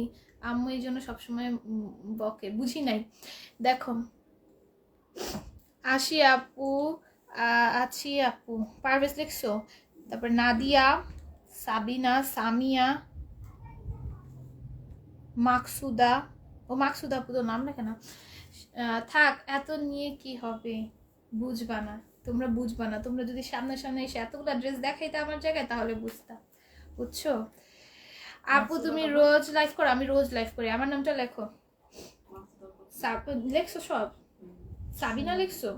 আম্মু, এই জন্য সবসময় বকে। বুঝি নাই। দেখো আছি আপু, পারভেজ লিখছো, তারপর নাদিয়া, সাবিনা, সামিয়া, মাকসুদা। ও মাকসুদা আপু তো নাম লেখে না। থাক, এত নিয়ে কি হবে, বুঝবা না তোমরা, বুঝবা না তোমরা। যদি সামনে সামনে এসে এতগুলা ড্রেস দেখাইতে আমার জায়গায়, তাহলে বুঝতা। বুঝছো? আপু তুমি রোজ লাইভ করো? আমি রোজ লাইভ করি। আমার নামটা লেখো। লেখছো সব? সাবিনা লিখছো?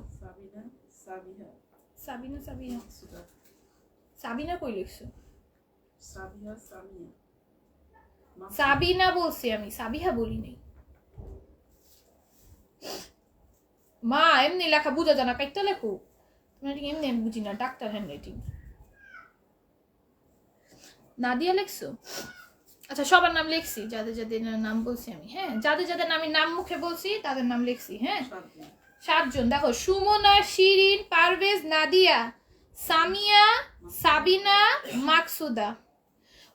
সাবিনা সাবিনা কই লিখছো? সাবিনা বলছি আমি, সাবিহা বলি নাই। মা এমনি লেখা বুঝা জানা, কাইটা লেখো। তুমি এমনি আমি বুঝি না, ডাক্তার হ্যান্ড রাইটিং। নাদিয়া লিখছো? আচ্ছা সবার নাম লিখছি, যাদের যাদের নাম বলছি আমি। হ্যাঁ, যাদের যাদের আমি নাম মুখে বলছি তাদের নাম লিখছি। হ্যাঁ, 7 জন। দেখো সুমনা, শিরিন, পারভেজ, নাদিয়া, সামিয়া, সাবিনা, মাকসুদা।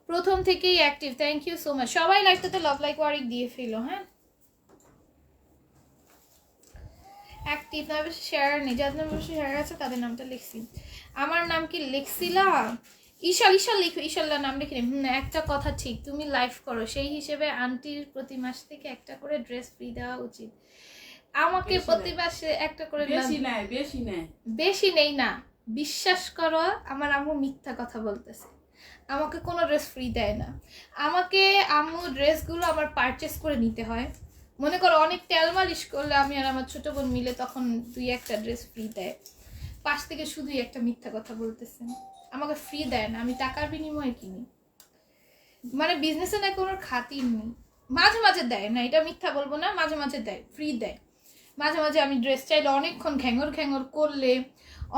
প্রথম থেকেই active, thank you so much. সবাই লাইভটাতে লাভ লাইক ওয়ারিক দিয়ে ফেলো। হ্যাঁ, অ্যাক্টিভ না, বেশি শেয়ার নেই। যাদের নাম বেশি শেয়ার আছে তাদের নামটা লিখছি। আমার নাম কি লিখছিলা? ইশাল লিখো। ইশাল্লাহ নাম লিখি। একটা কথা ঠিক, তুমি লাইভ করো, সেই হিসেবে আন্টির প্রতি মাস থেকে একটা করে ড্রেস ফ্রি দেওয়া উচিত। আমাকে প্রতি মাসে একটা করে, বেশি নেই না। বিশ্বাস করো, আমার আম্মু মিথ্যা কথা বলতেছে। আমাকে কোনো ড্রেস ফ্রি দেয় না। আমাকে আম্মু ড্রেসগুলো আমার পারচেস করে নিতে হয়। মনে করো অনেক তেল মালিশ করলে আমি আর আমার ছোট বোন মিলে তখন 2-1টা ড্রেস ফ্রি দেয়। পাশ থেকে শুধুই একটা মিথ্যা কথা বলতেছে। আমাকে ফ্রি দেয় না, আমি টাকার বিনিময়ে কিনি। মানে বিজনেসে না কোনো খাতির নেই। মাঝে মাঝে দেয় না, এটা মিথ্যা বলবো না, মাঝে মাঝে দেয়, ফ্রি দেয়। মাঝে মাঝে আমি ড্রেস চাইলে অনেকক্ষণ ঘ্যাঙর করলে,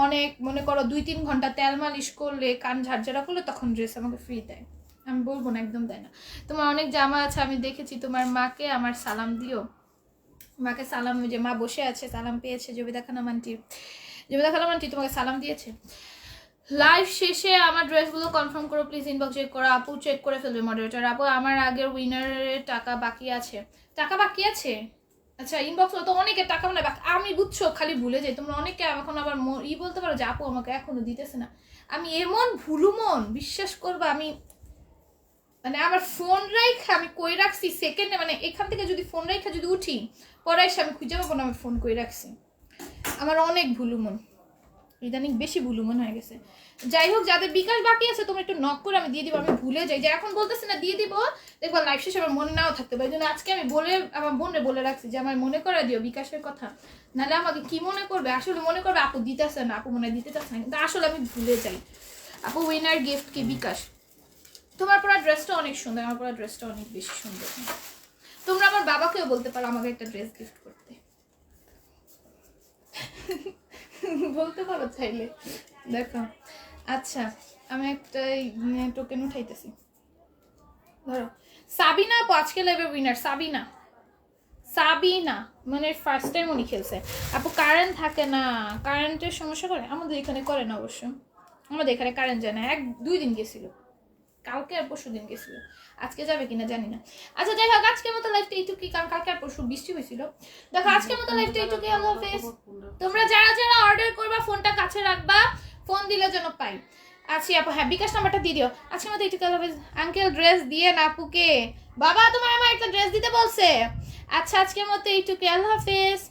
অনেক মনে করো 2-3 ঘন্টা তেল মালিশ করলে, কান ঝাড়ঝাড়া করলে তখন ড্রেস আমাকে ফ্রি দেয়। আমি বলবো না, একদম দেয় না। তোমার অনেক জামা আছে আমি দেখেছি, তোমার মাকে আমার সালাম দিও। মাকে সালাম, যে মা বসে আছে, সালাম পেয়েছে। জবিদা খানম আন্টি, জবিদা খানম আন্টি তোমাকে সালাম দিয়েছে। লাইভ শেষে আমার ড্রেসগুলো কনফার্ম করো প্লিজ, ইনবক্স চেক করো। আপু চেক করে ফেলবে মডারেটর। আপু আমার আগের উইনারের টাকা বাকি আছে। টাকা বাকি আছে? আচ্ছা, ইনবক্স তো অনেকের টাকা মানে আমি বুঝছো খালি ভুলে যাই। তোমরা অনেকে এখন আবার বলতে পারো যে আপু আমাকে এখনো দিতেছে না। আমি এমন ভুলু মন, বিশ্বাস করবা। আমি মানে আমার ফোন রাইখা আমি কই রাখছি সেকেন্ডে, মানে এখান থেকে যদি ফোন রাইখা যদি উঠি পরে এসে আমি খুঁজে পাবো না আমি ফোন কই রাখছি। আমার অনেক ভুলু মন, ইদানিং বেশি ভুলু মন হয়ে গেছে। যাই হোক, যাদের বিকাশ বাকি আছে তোমরা একটু নক করে আমি দিয়ে দিব। আমি ভুলে যাই যে এখন বলতেছি না দিয়ে দিব, দেখবো লাইভ শেষে আমার মনে নাও থাকতে পারে। এই জন্য আজকে আমি আমার বোনে বলে রাখছি যে আমার মনে করে দিও বিকাশের কথা, নাহলে আমাকে কি মনে করবে। আসলে মনে করবে আপু দিতেছে না, আপু মনে দিতে চাচ্ছে না, কিন্তু আসলে আমি ভুলে যাই। আপু উইনার গিফট কি বিকাশ? তোমার পরা ড্রেসটা অনেক সুন্দর, আমার পরা ড্রেসটা অনেক বেশি সুন্দর। তোমরা আমার বাবাকেও বলতে পারো আমাকে একটা ড্রেস গিফট করতে, বলতে পারো চাইলে। দেখো, আচ্ছা আমি একটা টোকেন উঠাইতেছি, ধরো। সাবিনা আপু আজকে লাইভের উইনার। সাবিনা মানে ফার্স্ট টাইম উনি খেলছে। আপু কারেন্ট থাকে না, কারেন্টের সমস্যা করে? আমাদের এখানে করে না অবশ্য, আমাদের এখানে কারেন্ট যায় না। 1-2 দিন গেছিল, কালকে আর পরশু দিন গেছিল, আজকে যাবে কিনা জানি না। আচ্ছা যাই হোক, আজকের মতো লাইভটা এইটুকুই, কারণ কালকে আর পরশু বৃষ্টি হয়েছিল। দেখো আজকের মতো লাইভটা এইটুকুই। আল্লাহ হাফেজ। তোমরা যারা যারা অর্ডার করবা ফোনটা কাছে রাখবা, ফোন দিলে যেন পাই। আচ্ছা আপু, হ্যাঁ বিকাশ নাম্বারটা দিয়ে দিও। আজকের মতো এইটুকু। আল্লাহ হাফেজ। আঙ্কেল ড্রেস দিয়ে না আপুকে, বাবা তোমার আমার একটা ড্রেস দিতে বলছে। আচ্ছা আজকের মতো এইটুকু। আল্লাহ হাফেজ।